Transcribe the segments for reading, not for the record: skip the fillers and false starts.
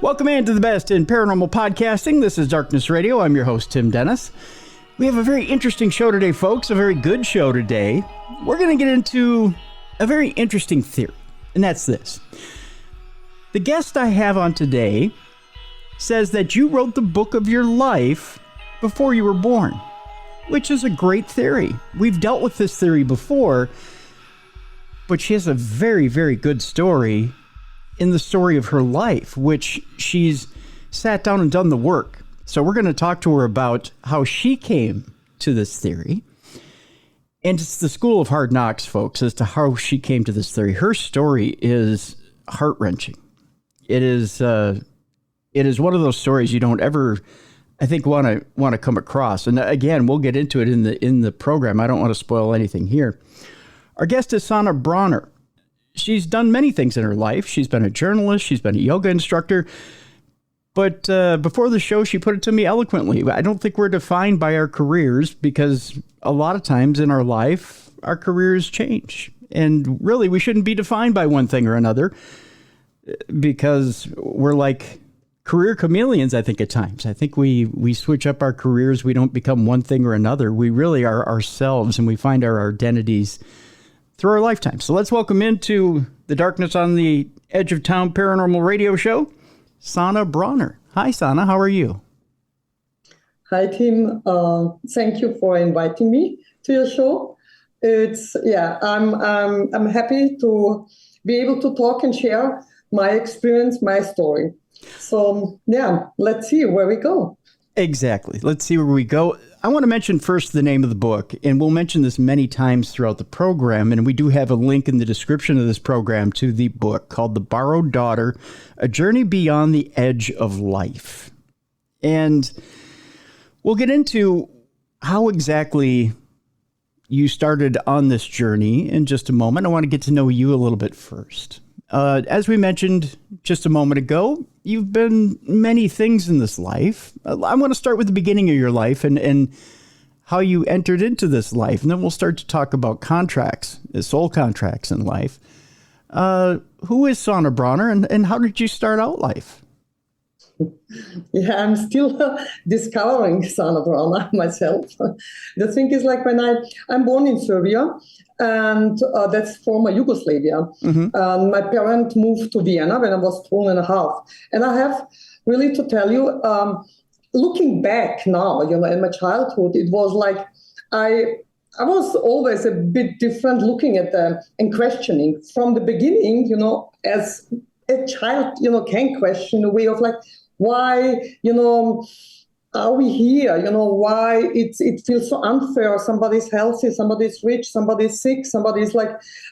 Welcome into the best in paranormal podcasting. This is Darkness Radio. I'm your host, Tim Dennis. We have a very interesting show today, folks, a very good show today. We're going to get into a very interesting theory, and that's this. The guest I have on today says that you wrote the book of your life before you were born, which is a great theory. We've dealt with this theory before, but she has a very, very good story in the story of her life, which she's sat down and done the work. So we're going to talk to her about how she came to this theory. And it's the school of hard knocks, folks, as to how she came to this theory. Her story is heart-wrenching. It is one of those stories you don't ever, I think, want to come across. And again, we'll get into it in the program. I don't want to spoil anything here. Our guest is Sana Brauner. She's done many things in her life. She's been a journalist. She's been a yoga instructor. But before the show, she put it to me eloquently. I don't think we're defined by our careers, because a lot of times in our life, our careers change. And really, we shouldn't be defined by one thing or another, because we're like career chameleons, I think, at times. I think we switch up our careers. We don't become one thing or another. We really are ourselves, and we find our identities through our lifetime. So let's welcome into the Darkness on the Edge of Town Paranormal Radio Show, Sana Brauner. Hi, Sana. How are you? Hi, Tim. Thank you for inviting me to your show. I'm happy to be able to talk and share my experience, my story. So, let's see where we go. Exactly. Let's see where we go. I want to mention first the name of the book, and we'll mention this many times throughout the program, and we do have a link in the description of this program to the book called The Borrowed Daughter, A Journey Beyond the Edge of Life. And we'll get into how exactly you started on this journey in just a moment. I want to get to know you a little bit first. As we mentioned just a moment ago, you've been many things in this life. I want to start with the beginning of your life and how you entered into this life. And then we'll start to talk about contracts, soul contracts in life. Who is Sana Brauner, and how did you start out life? Yeah, I'm still discovering Sana Brauner myself. The thing is, like, when I'm born in Serbia, and that's former Yugoslavia. Mm-hmm. My parents moved to Vienna when I was 2.5. And I have really to tell you, looking back now, in my childhood, it was like I was always a bit different, looking at them and questioning from the beginning, as a child, can question a way of like, why, are we here? Why it feels so unfair. Somebody's healthy, somebody's rich, somebody's sick, somebody's like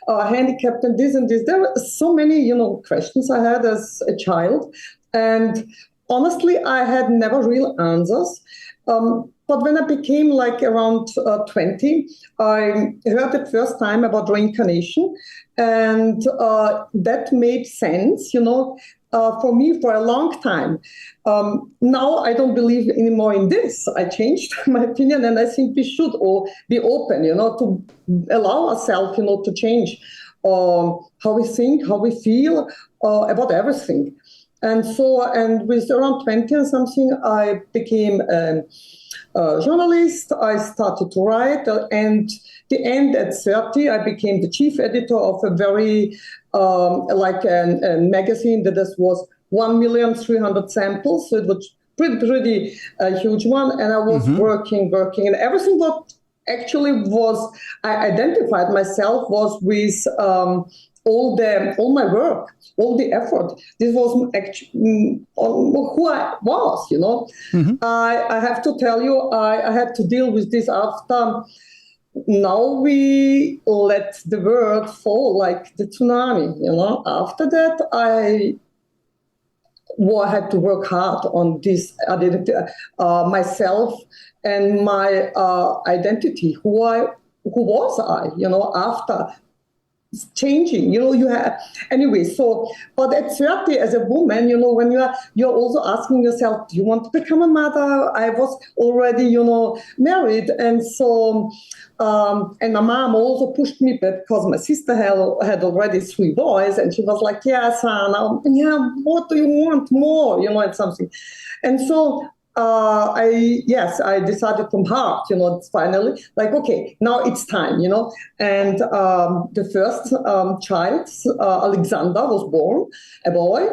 handicapped, and this and this. There were so many, questions I had as a child. And honestly, I had never real answers. But when I became like around 20, I heard the first time about reincarnation. And that made sense, for me for a long time. Now I don't believe anymore in this. I changed my opinion, and I think we should all be open, to allow ourselves, to change how we think, how we feel about everything. And with around 20 and something, I became a journalist. I started to write, and the end at 30, I became the chief editor of a very a magazine that was 1,300,000 samples. So it was pretty huge one. And I was working, and everything that actually I identified myself was with all my work, all the effort. This was actually who I was, Mm-hmm. I have to tell you, I had to deal with this after. Now we let the world fall like the tsunami, After that, I had to work hard on this identity, myself and my identity. Who was I, after changing, you have anyway. So, but at 30 as a woman, when you're also asking yourself, do you want to become a mother? I was already, married, and so and my mom also pushed me back because my sister had already 3 boys, and she was like, yeah, son, what do you want more, and something. And so I decided from heart, it's finally like, okay, now it's time, and the first child, Alexander, was born, a boy.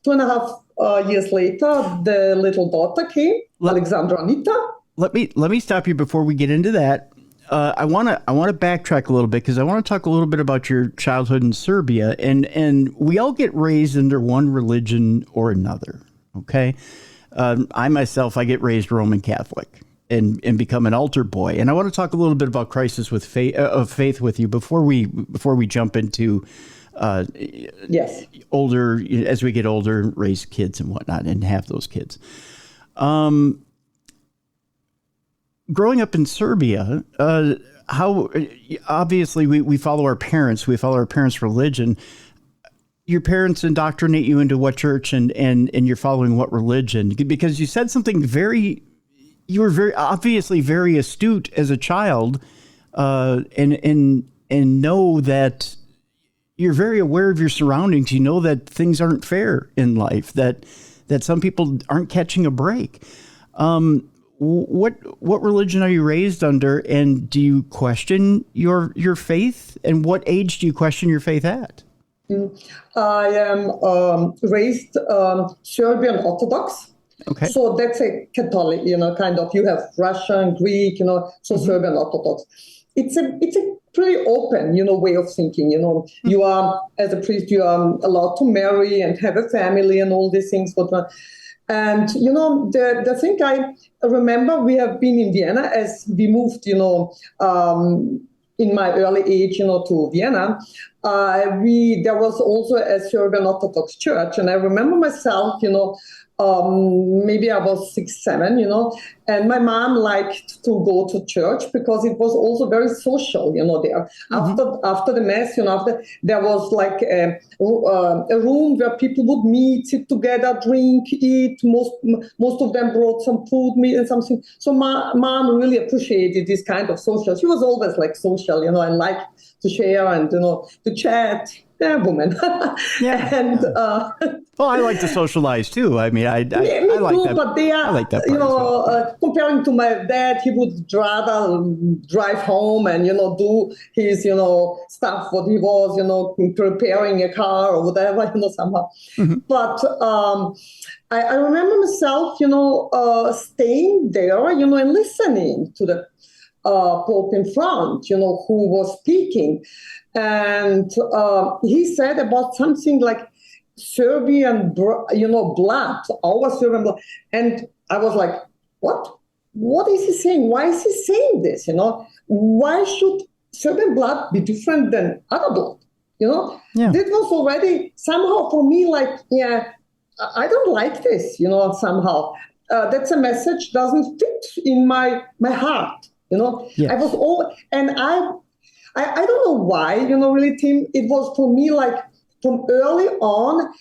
2.5 years later, the little daughter came, Alexandra-Anita. Let me stop you before we get into that. I want to backtrack a little bit because I want to talk a little bit about your childhood in Serbia, and we all get raised under one religion or another. Okay. I myself, I get raised Roman Catholic and become an altar boy. And I want to talk a little bit about crisis with faith with you before we jump into yes, older, as we get older, raise kids and whatnot and have those kids. Growing up in Serbia, how obviously we follow our parents, religion. Your parents indoctrinate you into what church and you're following what religion, because you said something you were very obviously very astute as a child, and know that you're very aware of your surroundings. You know that things aren't fair in life, that some people aren't catching a break. What religion are you raised under, and do you question your faith? And what age do you question your faith at? I am raised Serbian Orthodox. Okay. So that's a Catholic, kind of. You have Russian, Greek, so Serbian Orthodox. It's a pretty open, way of thinking. You are, as a priest, you are allowed to marry and have a family and all these things. And the thing I remember, we have been in Vienna as we moved, in my early age, to Vienna. There was also a Serbian Orthodox church, and I remember myself, maybe I was 6, 7, and my mom liked to go to church because it was also very social, there. After the mass, there was like a room where people would meet, sit together, drink, eat. Most of them brought some food, meat, and something. So mom really appreciated this kind of social. She was always like social, and liked to share and to chat. Yeah, woman. Yeah. And well, I like to socialize too. I mean, I like too, that. But they are, I like that part as well. Comparing to my dad, he would rather drive home and do his stuff. What he was, preparing a car or whatever, somehow. Mm-hmm. But I remember myself, staying there, and listening to the Pope in front, who was speaking. And he said about something like Serbian, blood, our Serbian blood. And I was like, what? What is he saying? Why is he saying this? Why should Serbian blood be different than other blood? Yeah. That was already somehow for me like, I don't like this, somehow. That's a message doesn't fit in my heart, Yes. I was all, and I don't know why, really, Tim. It was for me like from early on,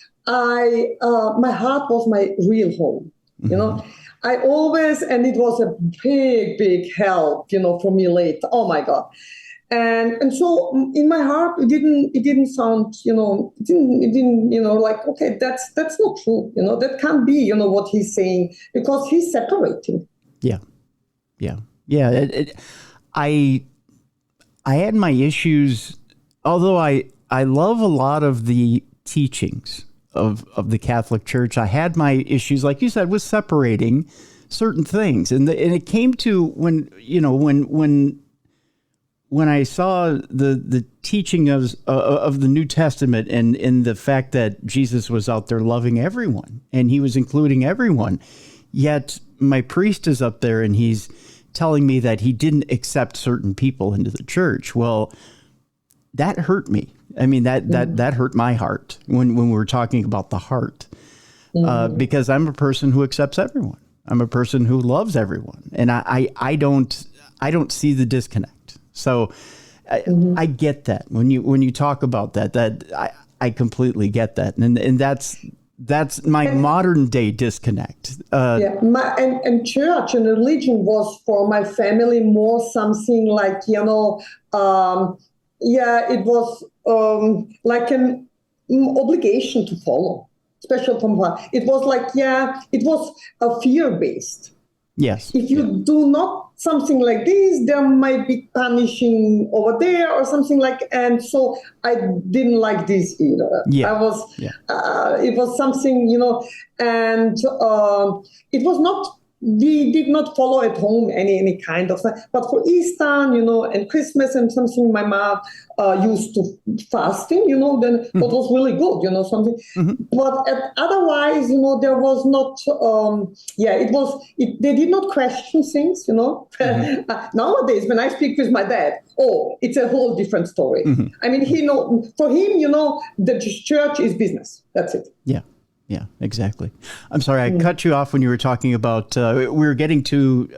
my heart was my real home, Mm-hmm. I always, and it was a big help, for me later. Oh my God. And so in my heart, it didn't sound, it didn't, like, okay, that's not true. That can't be, what he's saying, because he's separating. Yeah. I had my issues, although I love a lot of the teachings of the Catholic Church. I had my issues, like you said, with separating certain things, and it came to when I saw the teaching of the New Testament and the fact that Jesus was out there loving everyone and he was including everyone, yet my priest is up there and he's telling me that he didn't accept certain people into the church. Well, that hurt me. I mean, that hurt my heart when we were talking about the heart, because I'm a person who accepts everyone. I'm a person who loves everyone, and I don't see the disconnect. So I get that when you talk about that I completely get that. And that's my modern day disconnect. And church and religion was for my family more something like, it was like an obligation to follow, especially from her. It was like, it was a fear-based. Yes. If you do not something like this, there might be punishing over there or something like, and so I didn't like this either. It was something, and it was not, we did not follow at home any kind of, but for Easter, and Christmas and something, my mom used to fasting, then that was really good, something. But otherwise, there was not, they did not question things, Nowadays, when I speak with my dad, it's a whole different story. I mean, for him, the church is business. That's it. Yeah, exactly. I'm sorry, I cut you off when you were talking about, we were getting to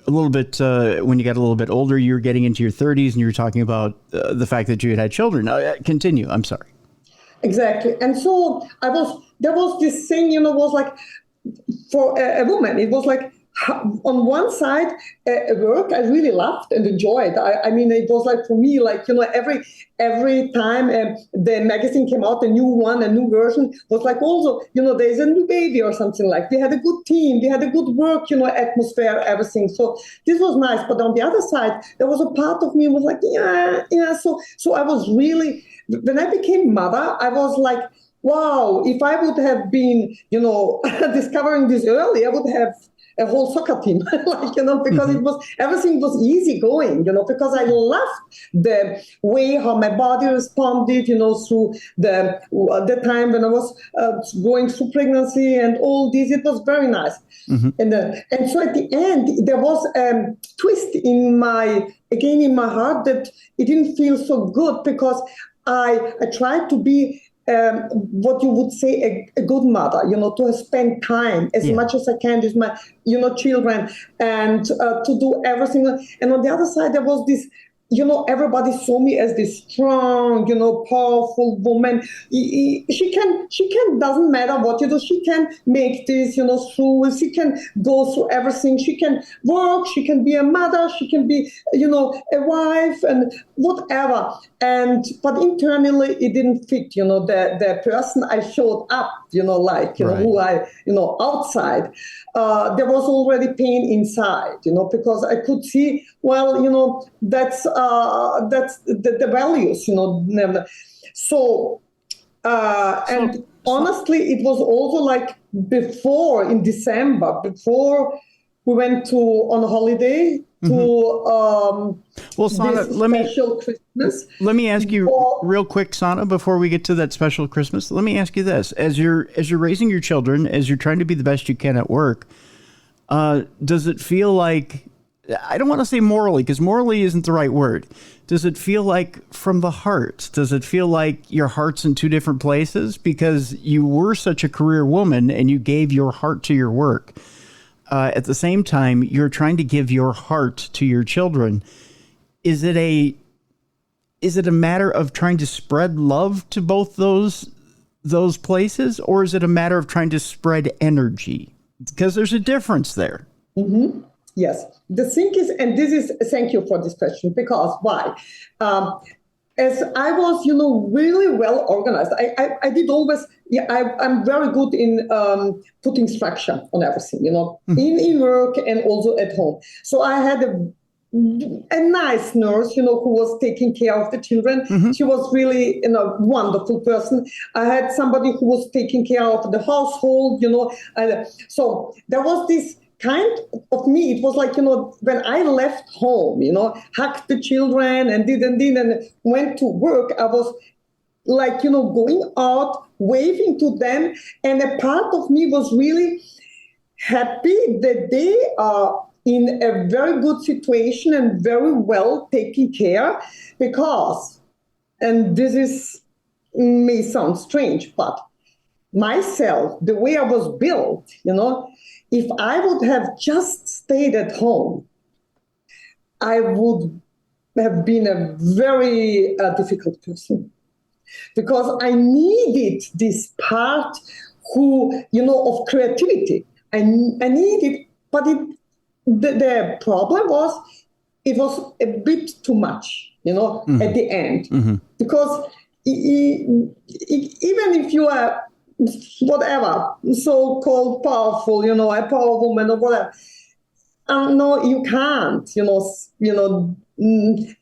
a little bit, when you got a little bit older, you were getting into your 30s and you were talking about the fact that you had children. Continue, I'm sorry. Exactly. And so there was this thing, was like, for a woman, it was like, on one side, work I really loved and enjoyed. I mean, it was like for me, like, every time the magazine came out, a new version was like also, there's a new baby or something like. We had a good team, we had a good work, atmosphere, everything. So this was nice. But on the other side, there was a part of me was like, So I was really, when I became mother, I was like, wow, if I would have been, discovering this early, I would have a whole soccer team, because it was, everything was easy going, because I loved the way how my body responded, through the time when I was going through pregnancy and all this. It was very nice. And so at the end, there was a twist in my heart that it didn't feel so good, because I tried to be what you would say a good mother, to spend time as much as I can with my, children, and to do everything. And on the other side, there was this, everybody saw me as this strong, powerful woman. She can, doesn't matter what you do, she can make this, through, she can go through everything. She can work, she can be a mother, she can be, a wife and whatever. But internally it didn't fit, the person I showed up, who I, outside. There was already pain inside, because I could see, well, that's the values, So, and honestly, it was also like before, in December, before we went on holiday to Sana, special Christmas. Let me ask you real quick, Sana, before we get to that special Christmas. Let me ask you this: as you're raising your children, as you're trying to be the best you can at work, does it feel like, I don't want to say morally, because morally isn't the right word. Does it feel like from the heart? Does it feel like your heart's in two different places because you were such a career woman and you gave your heart to your work? At the same time, you're trying to give your heart to your children. Is it a matter of trying to spread love to both those places, or is it a matter of trying to spread energy? Because there's a difference there. Yes. The thing is, and this is, thank you for this question, because why? As I was, really well organized, I did always, I'm very good in putting structure on everything, in work and also at home. So I had a nice nurse, who was taking care of the children. She was really, wonderful person. I had somebody who was taking care of the household, so there was this kind of me. It was like, when I left home, hugged the children and did and went to work, I was like, going out, waving to them. And a part of me was really happy that they are in a very good situation and very well taken care, because, and this may sound strange, but myself, the way I was built, if I would have just stayed at home, I would have been a very difficult person, because I needed this part of creativity. I needed, but the problem was, it was a bit too much, at the end, because even if you are whatever, so-called powerful, a power woman or whatever, no, you can't,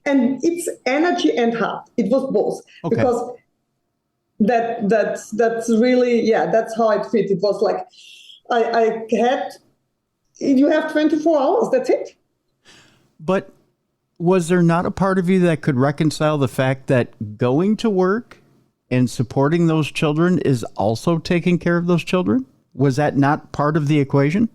and it's energy and heart. It was both, because that's really, that's how it fit. It was like, you have 24 hours, that's it. But was there not a part of you that could reconcile the fact that going to work and supporting those children is also taking care of those children? Was that not part of the equation?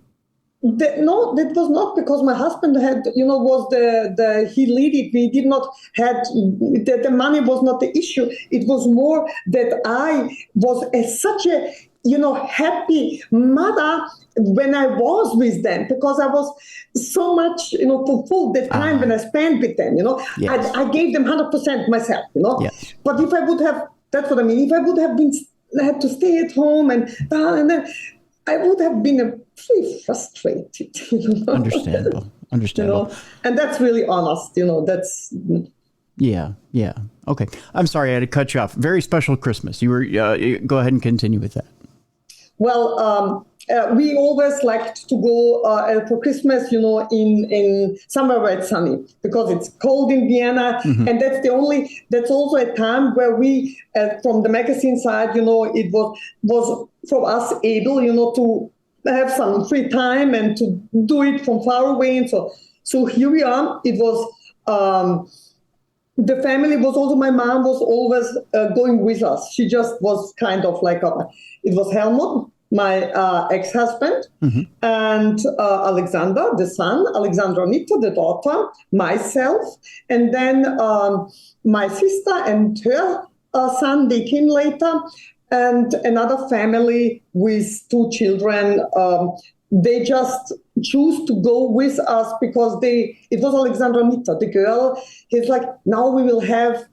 No, that was not, because my husband had, was he lead it. We did not had, the money was not the issue. It was more that I was such a, happy mother when I was with them, because I was so much, fulfilled the time when I spent with them, Yes. I gave them 100% myself, Yes. But if I would have, that's what I mean, if I would have had to stay at home and then I would have been pretty frustrated. Understandable. And that's really honest, that's... Yeah. Okay. I'm sorry, I had to cut you off. Very special Christmas. You were, go ahead and continue with that. Well, we always liked to go for Christmas, in somewhere where it's sunny, because it's cold in Vienna. And that's also a time where we, from the magazine side, it was for us able, to have some free time and to do it from far away. And so here we are. It was, the family was also, my mom was always going with us. She just was kind of like, it was Helmut, my ex-husband, and Alexander, the son, Alexandra-Anita, the daughter, myself, and then my sister and her son, they came later, and another family with 2 children. They just choose to go with us because it was Alexandra-Anita, the girl. He's like, now we will have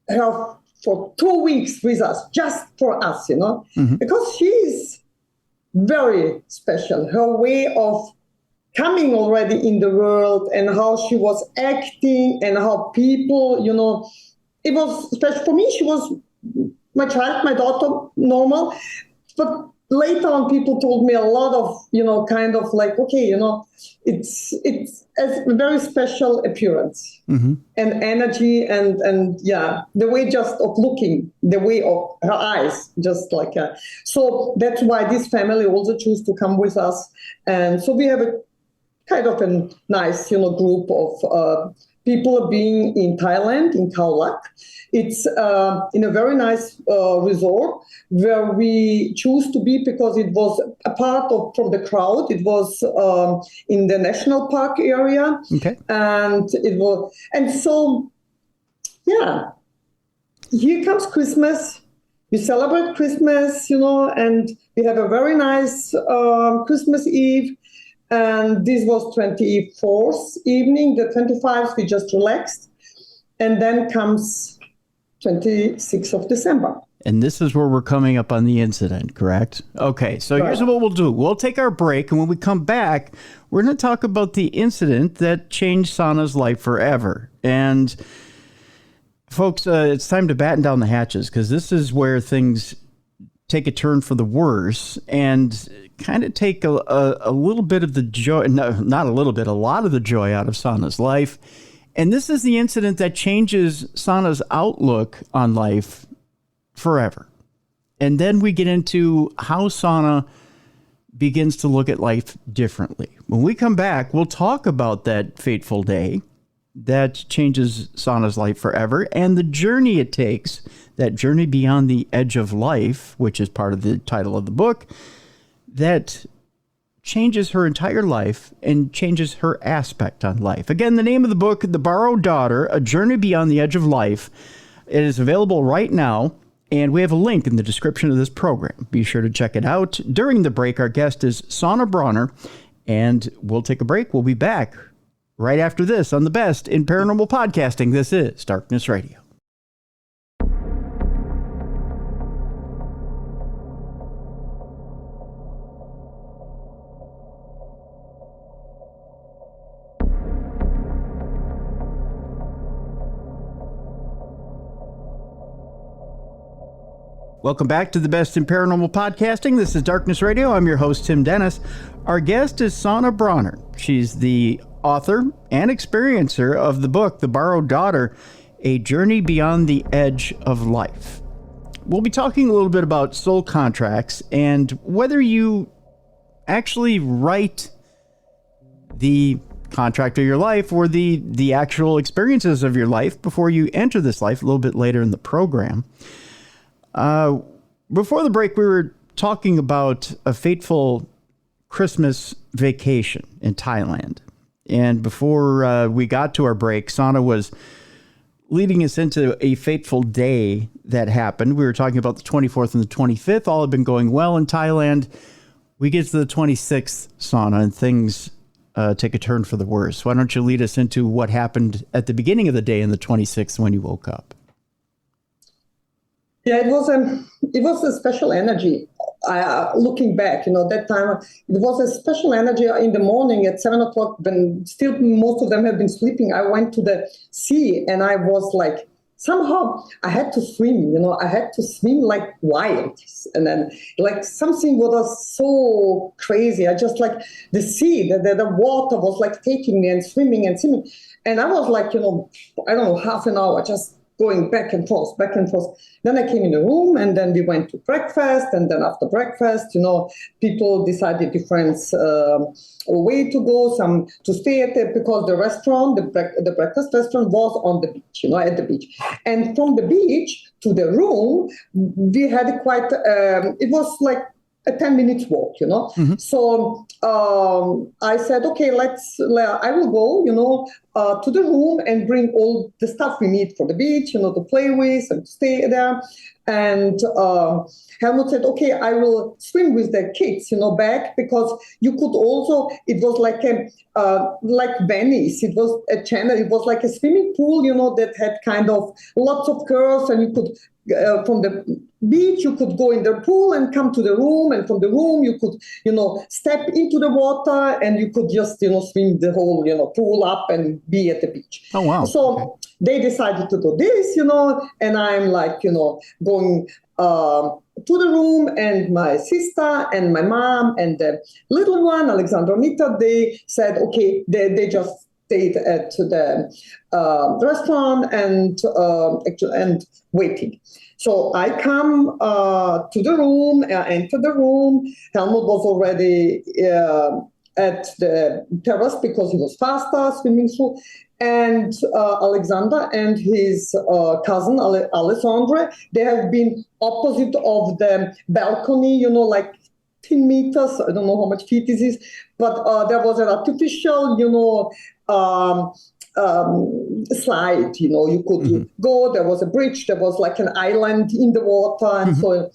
her for 2 weeks with us, just for us, because she's very special. Her way of coming already in the world and how she was acting and how people, it was special. For me, she was my child, my daughter, normal. But later on, people told me a lot of, kind of like, okay, it's a very special appearance and energy and the way just of looking, the way of her eyes, just like so that's why this family also choose to come with us. And so we have a kind of a nice, group of people being in Thailand, in Khao Lak. It's in a very nice resort where we choose to be because it was a part from the crowd. It was in the national park area. Okay. And so, here comes Christmas. We celebrate Christmas, and we have a very nice Christmas Eve. And this was 24th evening. The 25th, we just relaxed. And then comes 26th of December. And this is where we're coming up on the incident, correct? Okay, so Here's what we'll do. We'll take our break, and when we come back, we're going to talk about the incident that changed Sanna's life forever. And folks, it's time to batten down the hatches, because this is where things take a turn for the worse and kind of take a little bit of the joy, no, not a little bit, a lot of the joy out of Sanna's life. And this is the incident that changes Sanna's outlook on life forever. And then we get into how Sanna begins to look at life differently. When we come back, we'll talk about that fateful day that changes Sanna's life forever and the journey it takes, that journey beyond the edge of life, which is part of the title of the book, that changes her entire life and changes her aspect on life. Again, the name of the book, The Borrowed Daughter, A Journey Beyond the Edge of Life. It is available right now, and we have a link in the description of this program. Be sure to check it out. During the break, our guest is Sanna Brauner, and we'll take a break. We'll be back right after this on the best in paranormal podcasting. This is Darkness Radio. Welcome back to the best in paranormal podcasting. This is Darkness Radio. I'm your host, Tim Dennis. Our guest is Sanna Brauner. She's the author and experiencer of the book, The Borrowed Daughter, A Journey Beyond the Edge of Life. We'll be talking a little bit about soul contracts and whether you actually write the contract of your life or the actual experiences of your life before you enter this life a little bit later in the program. Before the break, we were talking about a fateful Christmas vacation in Thailand. And before we got to our break, Sanna was leading us into a fateful day that happened. We were talking about the 24th and the 25th. All had been going well in Thailand. We get to the 26th, Sanna, and things take a turn for the worse. Why don't you lead us into what happened at the beginning of the day and the 26th when you woke up? Yeah, it was a special energy. Looking back, that time, it was a special energy in the morning at 7 o'clock when still most of them have been sleeping. I went to the sea and I was like, somehow I had to swim, I had to swim like wild. And then like something was so crazy. I just like the sea, the water was like taking me and swimming. And I was like, I don't know, half an hour just going back and forth. Then I came in the room and then we went to breakfast. And then after breakfast, people decided different way to go, some to stay at it because the restaurant, the breakfast restaurant was on the beach, at the beach. And from the beach to the room, we had quite, it was like a 10-minute walk, Mm-hmm. So I said, okay, I will go, to the room and bring all the stuff we need for the beach, to play with and stay there. And Helmut said, okay, I will swim with the kids, back because you could also, it was like like Venice. It was a channel. It was like a swimming pool, that had kind of lots of curves and you could, from the beach, you could go in the pool and come to the room. And from the room, you could, step into the water and you could just, swim the whole, pool up and be at the beach. Oh, wow. So they decided to do this, and I'm like, going to the room, and my sister and my mom and the little one, Alexandra-Anita, they said, okay, they just stayed at the restaurant and waiting. So I come to the room, enter the room. Helmut was already at the terrace because he was faster swimming through. And Alexander and his cousin, Alessandra, they have been opposite of the balcony, like 10 meters. I don't know how much feet this is, but there was an artificial, slide, you could mm-hmm. go. There was a bridge. There was like an island in the water and mm-hmm. so on.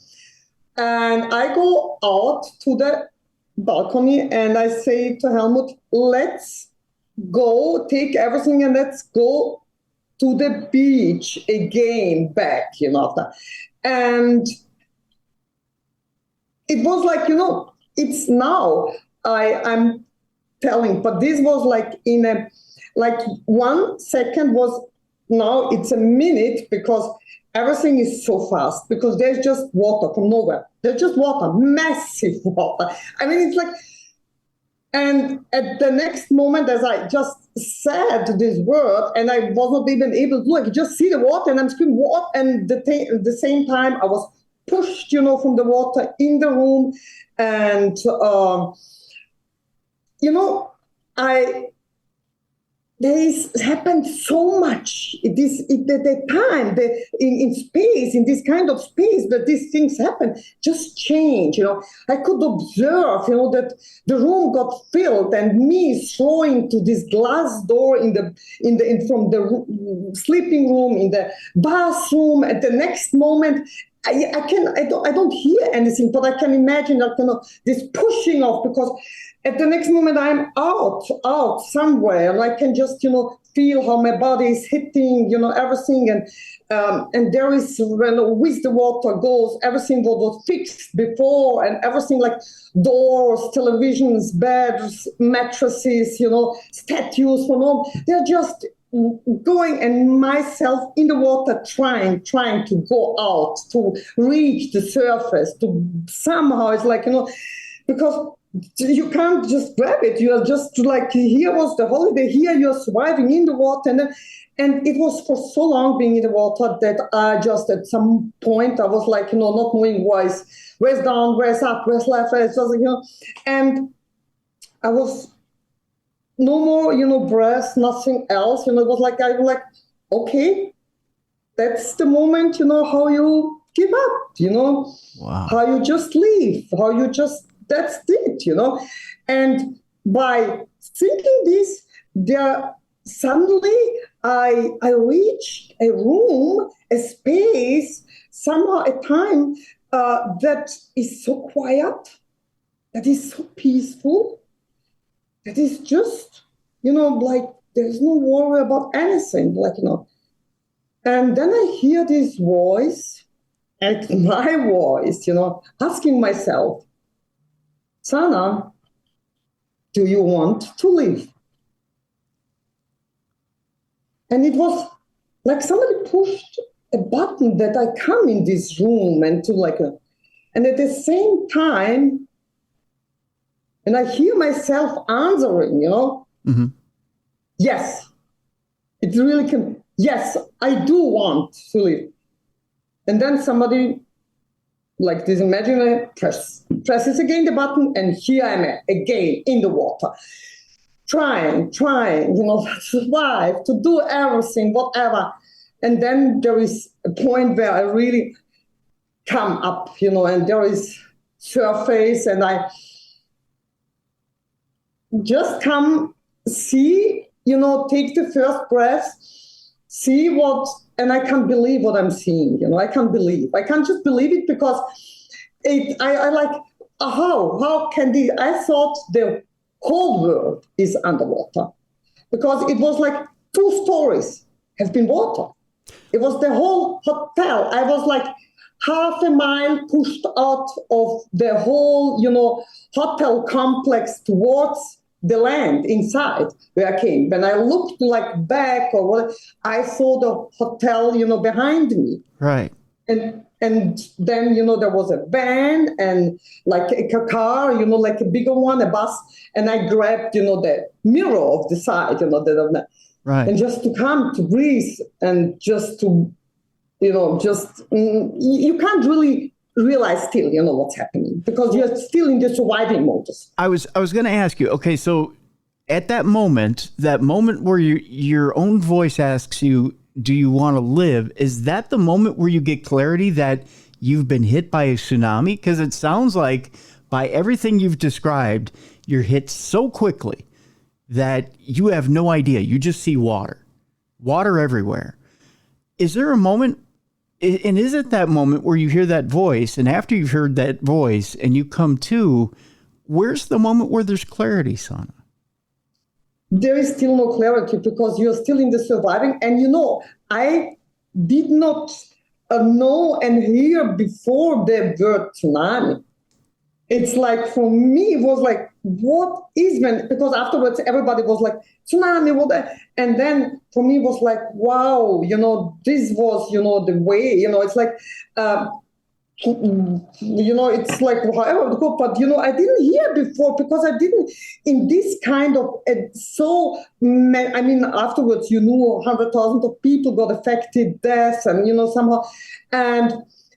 And I go out to the balcony and I say to Helmut, let's go, take everything and let's go to the beach again, back, And it was like, it's now I'm telling, but this was like in a, like 1 second was, now it's a minute because everything is so fast because there's just water from nowhere. There's just water, massive water. I mean, it's like, and at the next moment, as I just said this word, and I was not even able to, like, just see the water, and I'm screaming, what? And at the same time, I was pushed, from the water in the room. And, There's happened so much at the time, in space, in this kind of space, that these things happen, just change, I could observe, that the room got filled and me throwing to this glass door from the sleeping room, in the bathroom. At the next moment, I don't hear anything, but I can imagine that, this pushing off, because at the next moment I'm out somewhere, and I can just, feel how my body is hitting, everything, and there is, with the water goes everything what was fixed before, and everything like doors, televisions, beds, mattresses, statues, they're just going, and myself in the water trying to go out, to reach the surface, to somehow, it's like, because you can't just grab it. You are just like, here was the holiday, here you're surviving in the water. And it was for so long being in the water that I just, at some point, I was like, not knowing where's down, where's up, where's left, where's just, and I was no more, breath, nothing else. It was like, I was like, okay, that's the moment, how you give up, Wow. how you just leave, how you just, that's it. And by thinking this, there suddenly I reached a room, a space, somehow a time that is so quiet, that is so peaceful, that is just, like there's no worry about anything, like, And then I hear this voice, and my voice, asking myself, Sana, do you want to live? And it was like somebody pushed a button that I come in this room and and at the same time, and I hear myself answering, Mm-hmm. Yes, it really can. Yes, I do want to live. And then somebody, like this imaginary, presses again the button, and here I am again in the water, trying, to survive, to do everything, whatever. And then there is a point where I really come up, and there is surface, and I just come, see, take the first breath, see what, and I can't believe what I'm seeing, I can't believe. I can't just believe it, because I like, how can this, I thought the whole world is underwater, because it was like 2 stories have been water. It was the whole hotel. I was like half a mile pushed out of the whole, hotel complex towards the land inside where I came. When I looked like back or what, I saw the hotel, behind me. Right. And then, there was a van and like a car, like a bigger one, a bus. And I grabbed, the mirror of the side, Right. and just to come to breathe, and just to, you can't really realize still, what's happening, because you're still in the surviving modus. I was going to ask you, okay, so at that moment where your own voice asks you, do you want to live? Is that the moment where you get clarity that you've been hit by a tsunami? Because it sounds like by everything you've described, you're hit so quickly that you have no idea. You just see water everywhere. Is there a moment, and is it that moment where you hear that voice, and after you've heard that voice and you come to, where's the moment where there's clarity, Sana? There is still no clarity, because you're still in the surviving. And I did not know and hear before the word tsunami. It's like, for me, it was like, what is, because afterwards everybody was like, tsunami, what? And then for me it was like, wow, this was, the way, it's like, it's like, however, but, I didn't hear before, because I didn't, in this kind of, afterwards, 100,000 of people got affected, deaths, and, somehow, and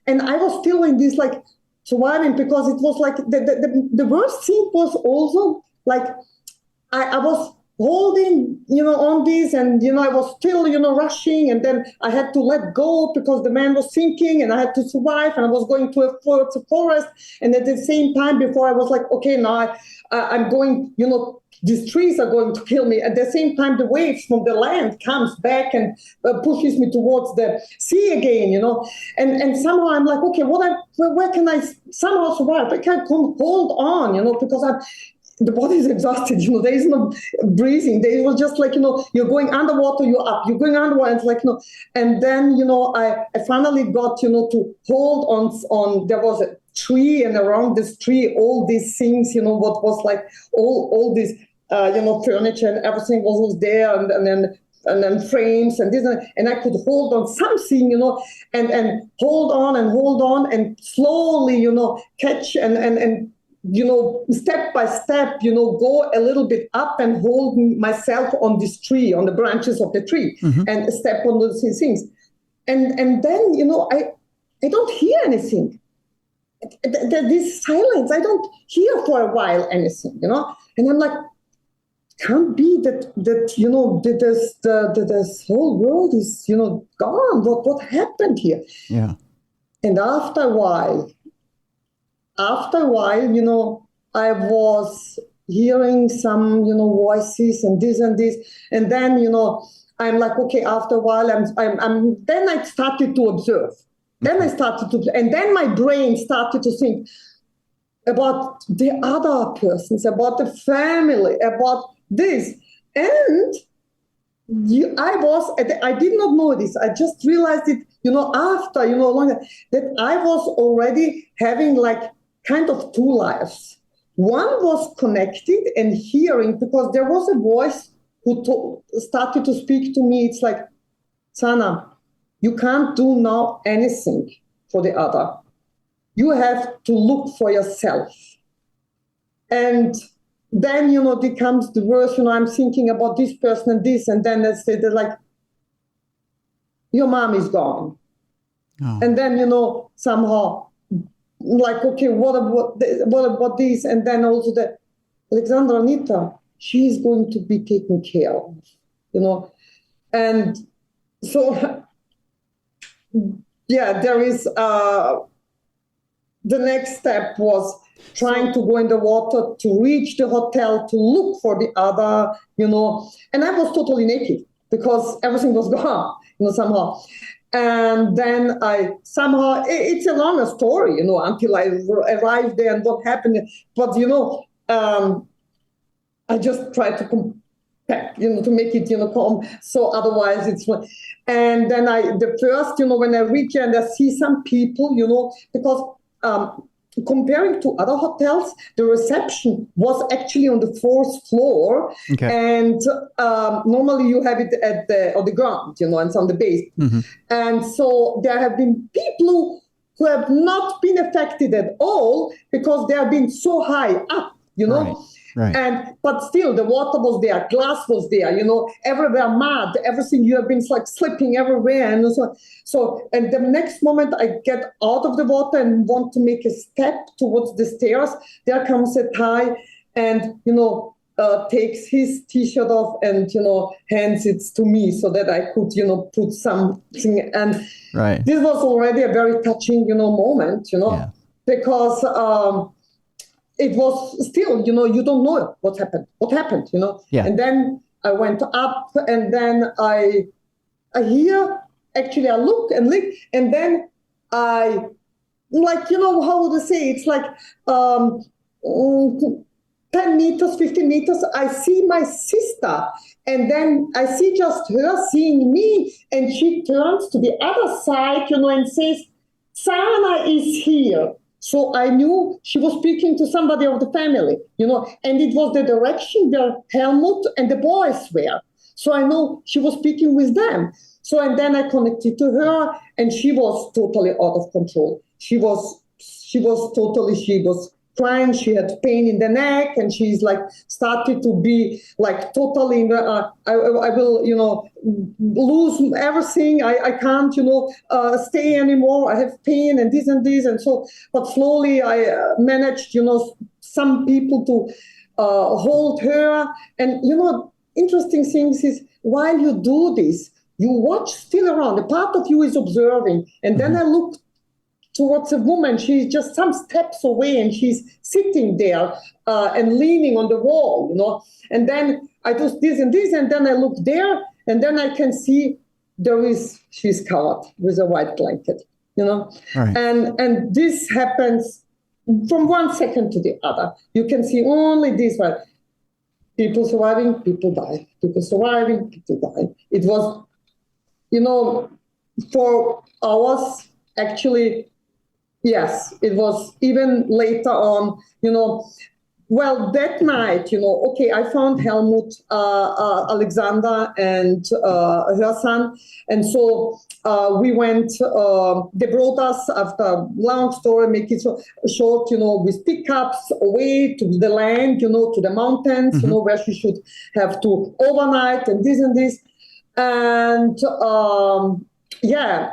I was still in this, like, surviving, because it was like, the worst thing was also, like, I was holding, on this, and, I was still, rushing, and then I had to let go because the man was sinking, and I had to survive, and I was going to a forest, and at the same time, before I was like, okay, now I'm going, these trees are going to kill me. At the same time, the waves from the land comes back and pushes me towards the sea again, and somehow I'm like, okay, where can I somehow survive? I can't hold on, because the body is exhausted, there is no breathing. They was just like, you're going underwater, you're up, you're going underwater, and it's like, and then, I finally got, to hold on, there was a tree, and around this tree, all these things, what was like, all this, furniture and everything was there, and then frames and this, and I could hold on something, and hold on, and slowly, catch and step by step, go a little bit up and hold myself on this tree, on the branches of the tree, and step on those things. And then, I don't hear anything. This silence, I don't hear for a while anything, and I'm like, can't be that this whole world is, gone. What happened here? Yeah. And after a while, I was hearing some, voices and this, and then, I'm like, okay, after a while, then I started to observe. Then I started to, and then my brain started to think about the other persons, about the family, about this. And I did not know this. I just realized it, after, longer, that I was already having like kind of two lives. One was connected and hearing, because there was a voice who started to speak to me. It's like, Sana, you can't do now anything for the other. You have to look for yourself. And then, there comes the verse, I'm thinking about this person and this, and then they're like, your mom is gone. Oh. And then, somehow, like, okay, what about this? And then also the Alexandra-Anita, she's going to be taken care of, And so, yeah, there is, the next step was trying to go in the water, to reach the hotel, to look for the other, and I was totally naked because everything was gone, somehow. And then it's a longer story, until I arrived there and what happened. But, I just tried to come back, to make it, calm. So otherwise it's, and then the first, when I reach and I see some people, because, comparing to other hotels, the reception was actually on the 4th floor, okay. And normally you have it on the ground, and it's on the base. Mm-hmm. And so there have been people who have not been affected at all because they have been so high up, Right. But still, the water was there, glass was there, everywhere mud, everything. You have been like slipping everywhere, and so. And the next moment, I get out of the water and want to make a step towards the stairs. There comes a Thai, and takes his T-shirt off and hands it to me so that I could put something. And right. This was already a very touching moment, yeah. Because. It was still, you don't know what happened, Yeah. And then I went up, and then I hear, actually I look, and then I, like, how would I say, it's like 10 meters, 15 meters, I see my sister, and then I see just her seeing me, and she turns to the other side, and says, Sana is here. So I knew she was speaking to somebody of the family, and it was the direction where Helmut and the boys were. So I know she was speaking with them. So, and then I connected to her, and she was totally out of control. She was crying. She had pain in the neck, and she's like started to be like totally. I will, lose everything. I can't, stay anymore. I have pain and this, and so. But slowly, I managed, some people to hold her, and interesting thing is while you do this, you watch still around. A part of you is observing. And then I look towards a woman. She's just some steps away and she's sitting there and leaning on the wall, And then I do this and this, and then I look there, and then I can see she's covered with a white blanket, Right. And this happens from 1 second to the other. You can see only this one. People surviving, people die. People surviving, people die. It was, for hours, actually, yes, it was even later on, Well, that night, I found Helmut, Alexandra, and her son. And so we went, they brought us, after a long story, make it so short, with pickups away to the land, to the mountains, where she should have to overnight and this. And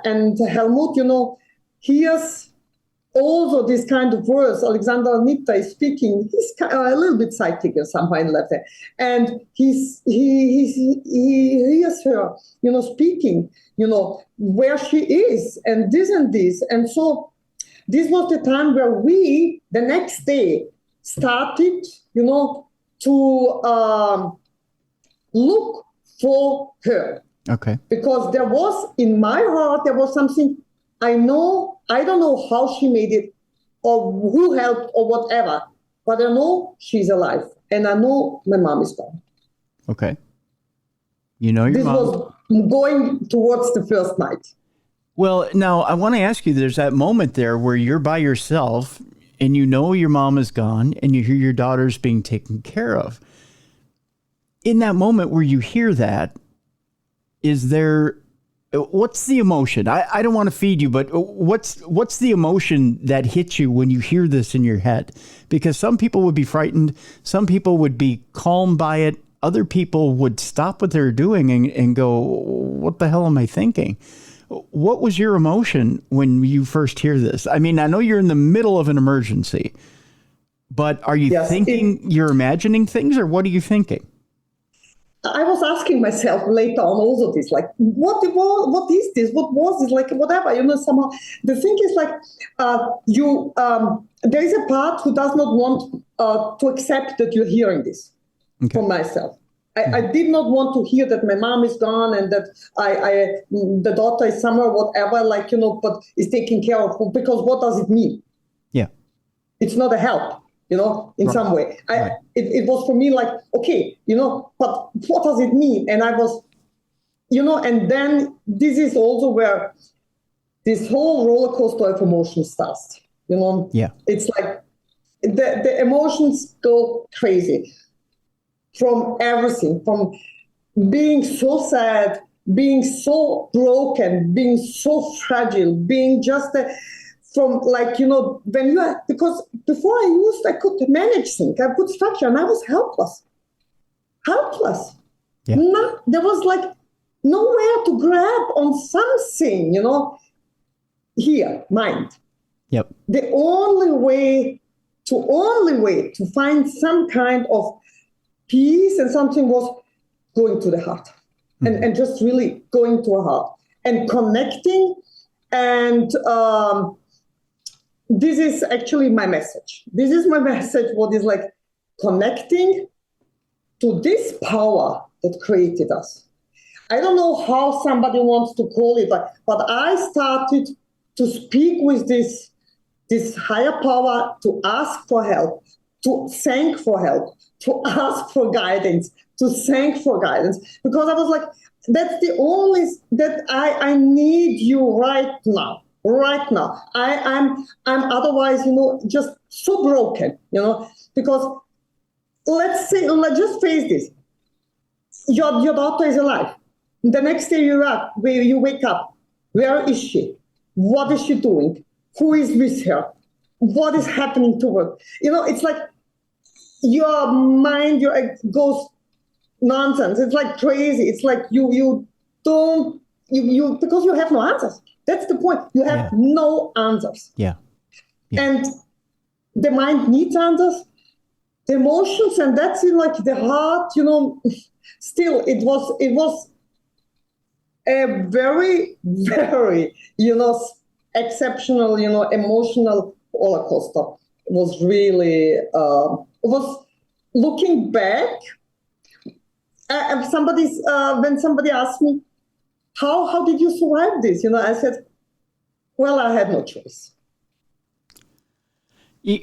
and Helmut, hears also this kind of words. Alexandra-Anita is speaking. He's a little bit psychic or somehow in left there. And he hears her, speaking, where she is and this and this. And so this was the time where we, the next day, started, to look for her. Okay. Because there was, in my heart, there was something I don't know how she made it or who helped or whatever, but I know she's alive and I know my mom is gone. Okay. Your mom. This was going towards the first night. Well, now I want to ask you, there's that moment there where you're by yourself and your mom is gone and you hear your daughter's being taken care of. In that moment where you hear that, what's the emotion? I don't want to feed you, but what's the emotion that hits you when you hear this in your head? Because some people would be frightened. Some people would be calmed by it. Other people would stop what they're doing and go, what the hell am I thinking? What was your emotion when you first hear this? I mean, I know you're in the middle of an emergency, but are you thinking you're imagining things, or what are you thinking? I was asking myself later on also this, like, what is this? What was this? Like, whatever, somehow. The thing is, like, there is a part who does not want to accept that you're hearing this. Okay. For myself. I did not want to hear that my mom is gone and that the daughter is somewhere, whatever, like, but is taken care of, because what does it mean? Yeah. It's not a help. In some way. It was for me like, okay, but what does it mean? And I was, and then this is also where this whole roller coaster of emotions starts, Yeah. It's like the emotions go crazy from everything, from being so sad, being so broken, being so fragile, being just from, like, when you are, because before I could manage things, I could structure, and I was helpless. Yeah. There was like nowhere to grab on something, here, mind. Yep. The only way to find some kind of peace and something was going to the heart, and just really going to a heart and connecting. And this is actually my message. This is my message, what is like connecting to this power that created us. I don't know how somebody wants to call it, but I started to speak with this higher power, to ask for help, to thank for help, to ask for guidance, to thank for guidance, because I was like, that's the only, that I need you right now. Right now, I'm otherwise, just so broken, because let's just face this. Your daughter is alive. The next day you wake up. Where is she? What is she doing? Who is with her? What is happening to her? It's like your mind, goes nonsense. It's like crazy. It's like you don't, because you have no answers. That's the point. You have no answers. Yeah. And the mind needs answers. the emotions, and that's in like the heart, still it was a very, very, exceptional, emotional roller coaster. It was really, was looking back. When somebody asked me, how did you survive this? I said, well, I had no choice.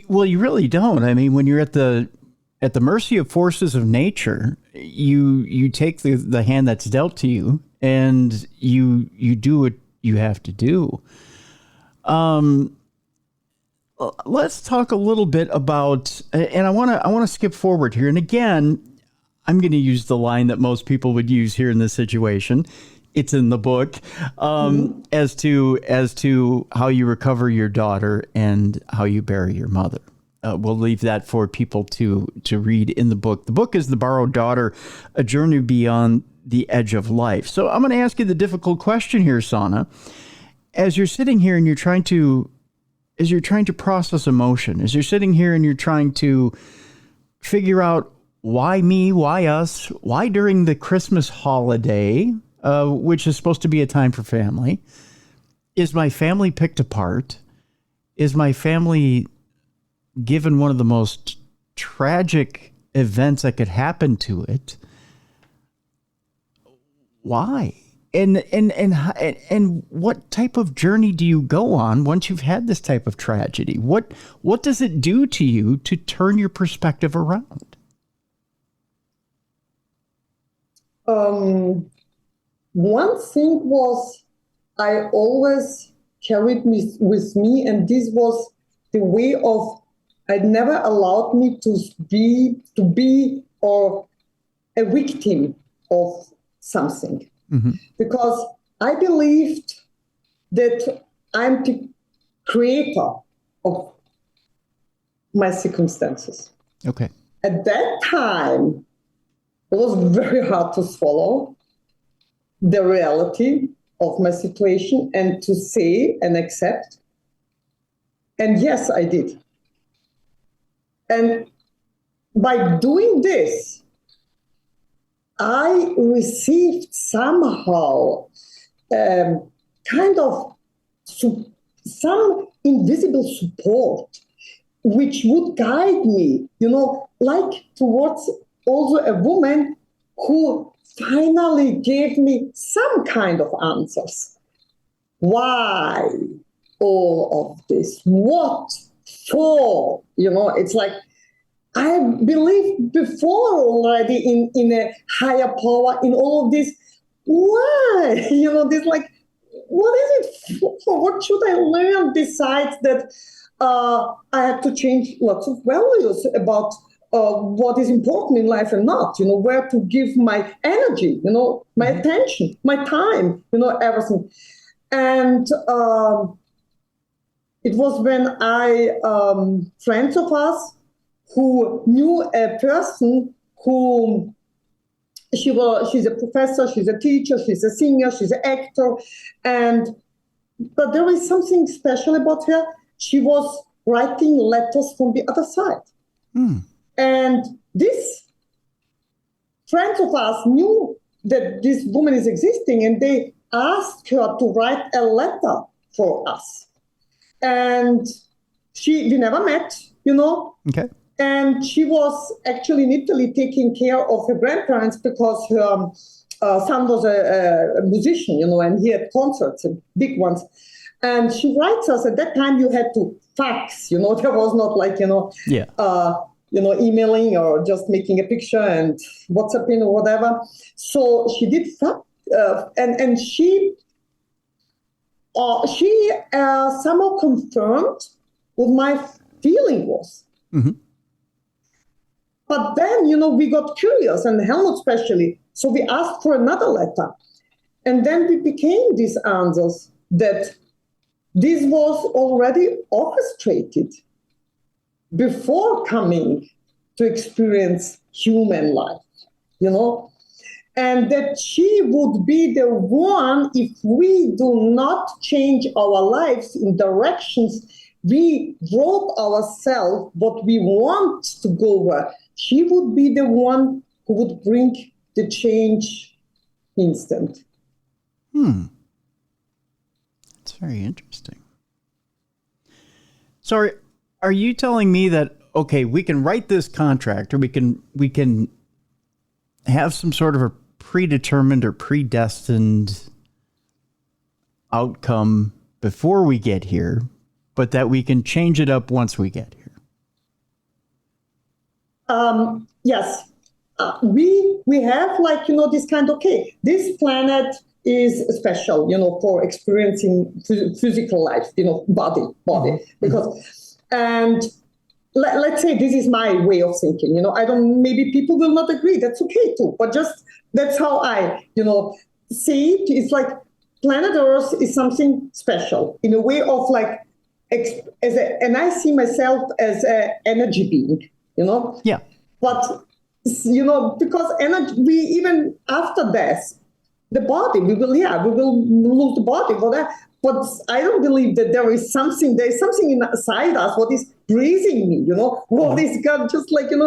Well, you really don't. I mean, when you're at the mercy of forces of nature, you take the hand that's dealt to you, and you do what you have to do. Let's talk a little bit about, and I want to skip forward here. And again, I'm going to use the line that most people would use here in this situation. It's in the book, as to how you recover your daughter and how you bury your mother. We'll leave that for people to read in the book. The book is The Borrowed Daughter, A Journey Beyond the Edge of Life. So I'm going to ask you the difficult question here, Sana. As you're sitting here and you're trying to process emotion, as you're sitting here and you're trying to figure out why me, why us, why during the Christmas holiday, which is supposed to be a time for family, is my family picked apart? Is my family given one of the most tragic events that could happen to it? Why? And what type of journey do you go on once you've had this type of tragedy? What does it do to you to turn your perspective around? One thing was I always carried with me, and this was the way of, it never allowed me to be or a victim of something. Mm-hmm. Because I believed that I'm the creator of my circumstances. Okay. At that time, it was very hard to swallow the reality of my situation and to say and accept. And yes, I did. And by doing this, I received somehow kind of some invisible support, which would guide me, like towards also a woman who finally gave me some kind of answers. Why all of this? What for? It's like, I believed before already in a higher power, in all of this. Why? This like, what is it for? What should I learn besides that I have to change lots of values about what is important in life and not, where to give my energy, my attention, my time, everything. And it was when friends of us who knew a person who, she's a professor, she's a teacher, she's a singer, she's an actor, but there is something special about her. She was writing letters from the other side. Mm. And these friends of us knew that this woman is existing, and they asked her to write a letter for us. And we never met, Okay. And she was actually in Italy taking care of her grandparents because her son was a musician, and he had concerts, big ones. And she writes us, at that time you had to fax, there was not like, emailing or just making a picture and WhatsApping or whatever. So she did fax, and she somehow confirmed what my feeling was. Mm-hmm. But then, we got curious, and Helmut especially, so we asked for another letter. And then we became these answers that this was already orchestrated before coming to experience human life, and that she would be the one, if we do not change our lives in directions we wrote ourselves what we want to go where, she would be the one who would bring the change instant. That's very interesting. So are you telling me that, okay, we can write this contract, or we can have some sort of a predetermined or predestined outcome before we get here, but that we can change it up once we get here? Yes. We have this kind of, okay, this planet is special, for experiencing physical life, body, because, and let's say this is my way of thinking, maybe people will not agree, that's okay too, but just, that's how I, see it. It's like planet Earth is something special in a way of and I see myself as an energy being, Yeah. But, because energy, we even after death, the body, we will lose the body for that. But I don't believe that there's something inside us what is breathing me, what is God just giving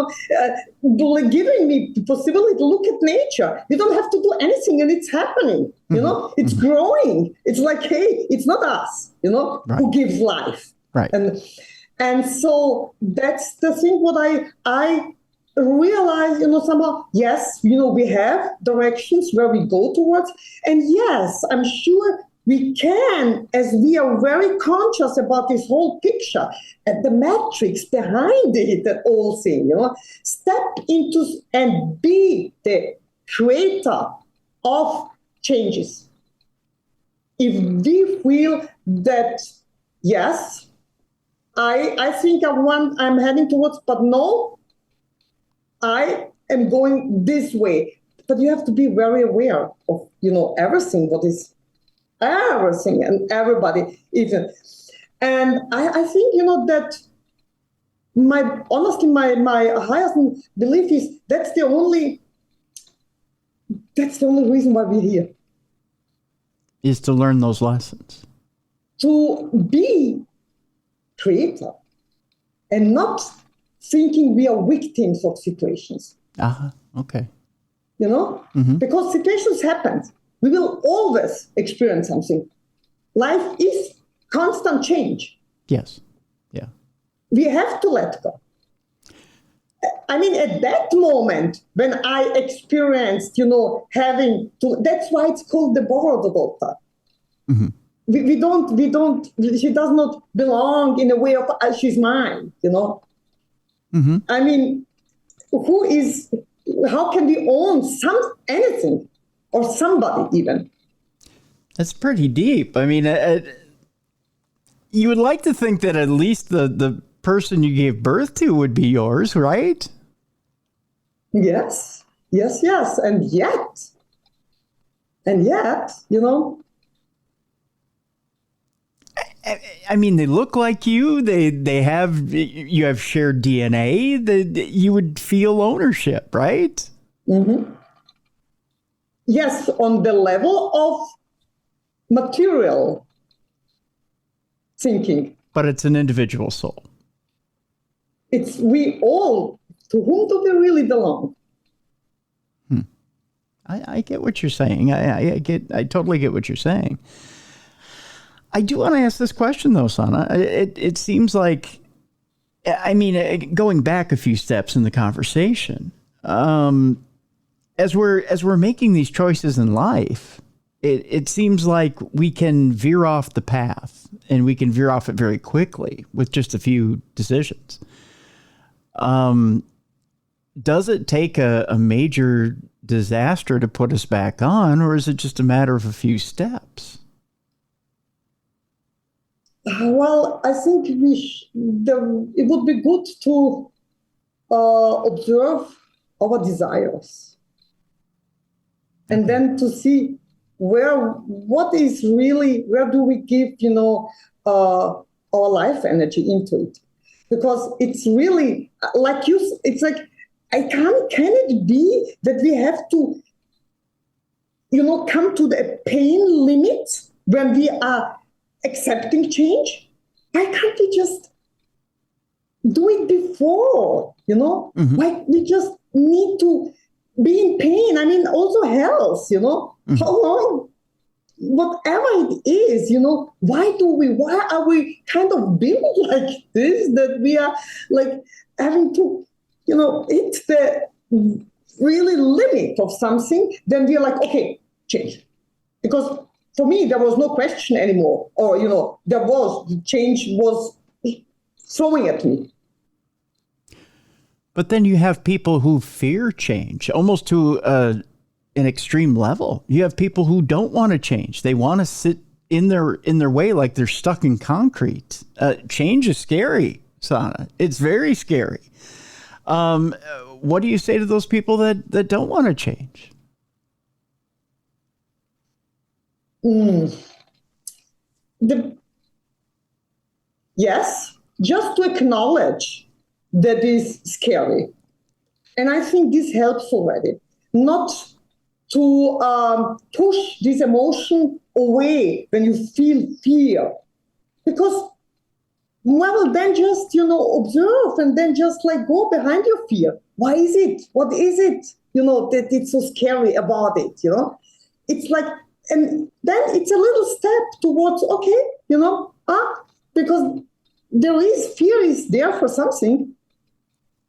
me the possibility to look at nature. You don't have to do anything and it's happening, it's growing. It's like, hey, it's not us, Right. who gives life. Right. And so that's the thing what I realize, somehow, yes, we have directions where we go towards. And yes, I'm sure we can, as we are very conscious about this whole picture and the matrix behind it, that whole thing, step into and be the creator of changes. If we feel that, yes, I think I'm heading towards, but no, I am going this way. But you have to be very aware of, everything, what is everything and everybody even. And I think, that my highest belief is that's the only reason why we're here. Is to learn those lessons. To be creator and not thinking we are victims of situations. Okay. Because situations happen. We will always experience something. Life is constant change. Yes. Yeah. We have to let go. I mean, at that moment, when I experienced, having to, that's why it's called the borrowed daughter. Mm-hmm. She does not belong in a way of, she's mine, Mm-hmm. I mean, how can we own anything or somebody even? That's pretty deep. I mean, you would like to think that at least the person you gave birth to would be yours, right? Yes. And yet, I mean, they look like you. You have shared DNA. You would feel ownership, right? Mm-hmm. Yes, on the level of material thinking. But it's an individual soul. It's we all. To whom do we really belong? I get what you're saying. I totally get what you're saying. I do want to ask this question though, Sana. It seems like, I mean, going back a few steps in the conversation, as we're making these choices in life, it seems like we can veer off the path, and we can veer off it very quickly with just a few decisions. Does it take a major disaster to put us back on, or is it just a matter of a few steps? Well, I think it would be good to observe our desires, and then to see where do we give, our life energy into it, because it's really it's like, can it be that we have to, come to the pain limit when we are accepting change? why can't we just do it before, Why we just need to be in pain? I mean, also health, how long, whatever it is, why are we kind of built like this, that we are like having to, hit the really limit of something, then we are like, okay, change. Because for me, there was no question anymore, or, the change was throwing at me. But then you have people who fear change, almost to an extreme level. You have people who don't want to change. They want to sit in their way like they're stuck in concrete. Change is scary, Sana. It's very scary. What do you say to those people that don't want to change? Yes, just to acknowledge that is scary. And I think this helps already. Not to push this emotion away when you feel fear. Because, well, then just, observe and then just like go behind your fear. Why is it? What is it? That it's so scary about it, It's like, and then it's a little step towards, okay, because there is fear is there for something.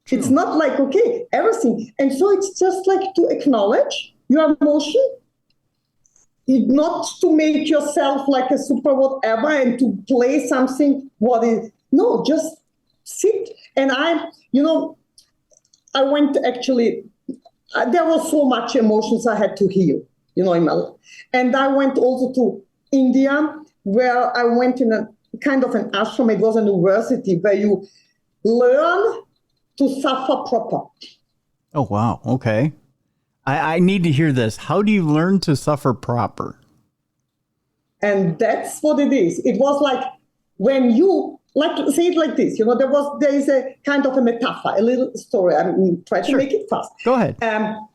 True. It's not like, okay, everything. And so it's just like to acknowledge your emotion, not to make yourself like a super whatever and to play something what is, no, just sit. And I went actually, there was so much emotions I had to heal, in my life. And I went also to India, where I went in a kind of an ashram. It was a university where you learn to suffer proper. Oh, wow. Okay. I need to hear this. How do you learn to suffer proper? And that's what it is. It was like when you, like, say it like this, there is a kind of a metaphor, a little story. I'm trying to make it fast. Go ahead.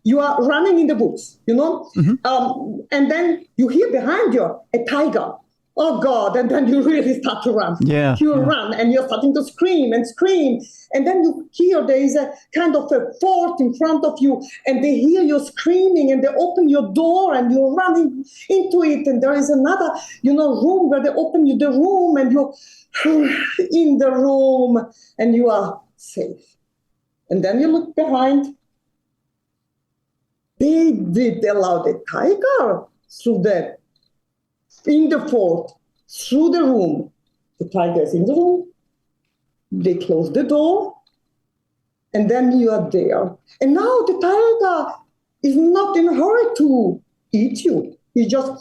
You are running in the woods, and then you hear behind you a tiger. Oh God, and then you really start to run. Run and you're starting to scream. And then you hear there is a kind of a fort in front of you and they hear you screaming and they open your door and you're running into it. And there is another, room where they open you the room and you're in the room and you are safe. And then you look behind. They did allow the tiger through in the fort, through the room. The tiger is in the room. They close the door. And then you are there. And now the tiger is not in a hurry to eat you. He's just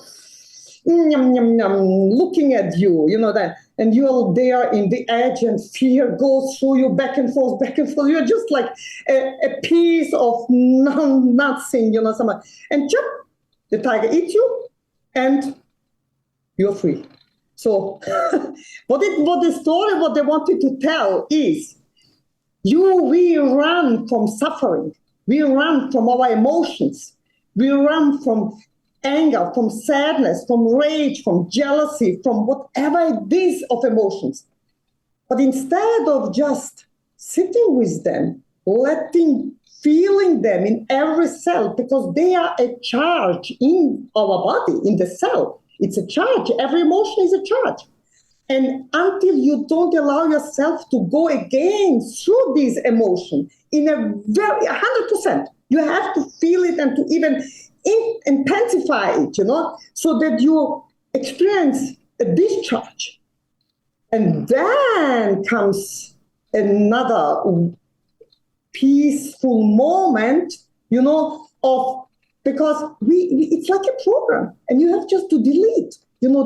looking at you, that. And you're there in the edge and fear goes through you back and forth. You're just like a piece of nothing, And the tiger eats you and you're free. So what the story, what they wanted to tell is, we run from suffering. We run from our emotions. We run from anger, from sadness, from rage, from jealousy, from whatever it is of emotions. But instead of just sitting with them, feeling them in every cell, because they are a charge in our body, in the cell. It's a charge. Every emotion is a charge. And until you don't allow yourself to go again through these emotions in a very 100%, you have to feel it and to even intensify it, so that you experience a discharge. And then comes another peaceful moment, because it's like a program and you have just to delete,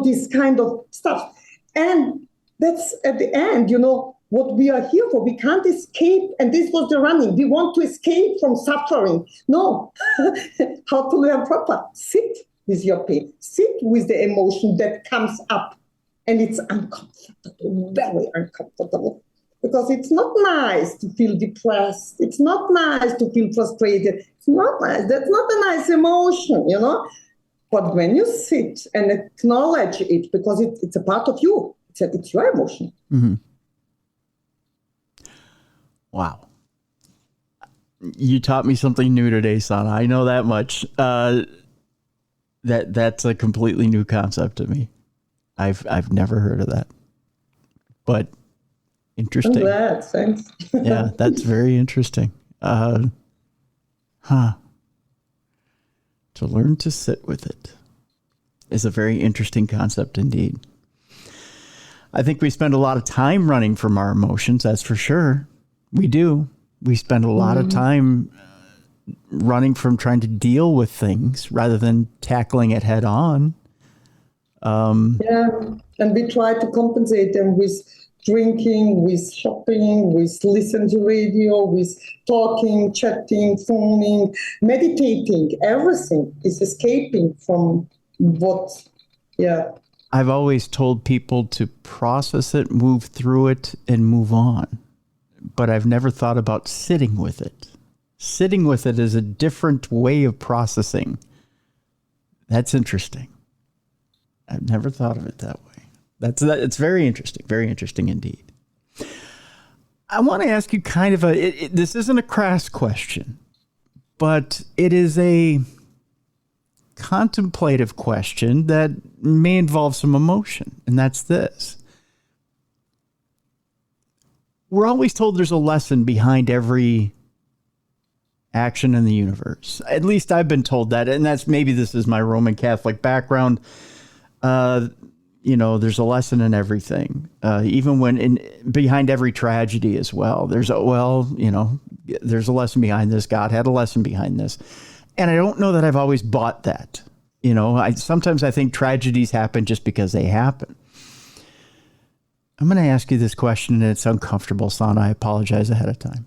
this kind of stuff. And that's at the end, what we are here for. We can't escape. And this was the running. We want to escape from suffering. No. How to learn proper? Sit with your pain. Sit with the emotion that comes up. And it's uncomfortable, very uncomfortable. Because it's not nice to feel depressed. It's not nice to feel frustrated. It's not nice. That's not a nice emotion, But when you sit and acknowledge it, because it's a part of you, said, it's your emotion. Mm-hmm. Wow. You taught me something new today, Sana. I know that much. That's a completely new concept to me. I've never heard of that. But interesting. I'm glad, thanks. Yeah, that's very interesting. To learn to sit with it is a very interesting concept indeed. I think we spend a lot of time running from our emotions, that's for sure. We do. We spend a lot of time running from trying to deal with things rather than tackling it head on. Yeah, and we try to compensate them with drinking, with shopping, with listening to radio, with talking, chatting, phoning, meditating. Everything is escaping from what, I've always told people to process it, move through it, and move on. But I've never thought about sitting with it. Sitting with it is a different way of processing. That's interesting. I've never thought of it that way. It's very interesting indeed. I want to ask you kind of this isn't a crass question, but it is a contemplative question that may involve some emotion, and that's this. We're always told there's a lesson behind every action in the universe. At least I've been told that, and this is my Roman Catholic background. There's a lesson in everything, even behind every tragedy as well. There's a lesson behind this. God had a lesson behind this. And I don't know that I've always bought that. Sometimes I think tragedies happen just because they happen. I'm going to ask you this question, and it's uncomfortable, Sana. I apologize ahead of time.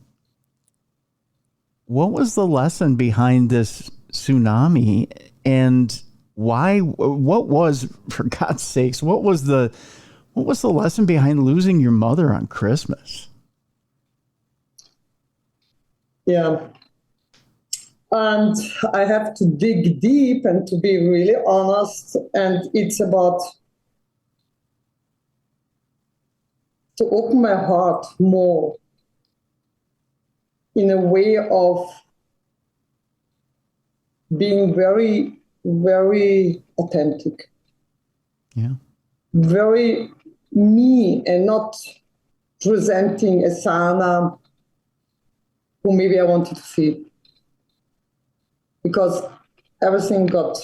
What was the lesson behind this tsunami, and why? What was, for God's sakes, what was the lesson behind losing your mother on Christmas? Yeah. And I have to dig deep and to be really honest. And it's about to open my heart more in a way of being very, very authentic. Yeah. Very me, and not presenting a Sana who maybe I wanted to see. Because everything got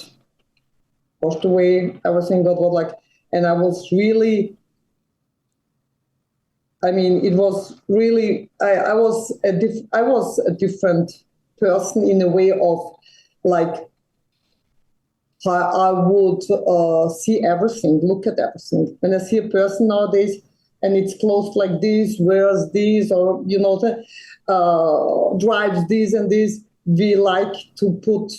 washed away, everything got and I was really, it was really, I was a different person in a way of how I would see everything, look at everything. When I see a person nowadays and it's closed like this, wears this, or, drives this and this, we like to put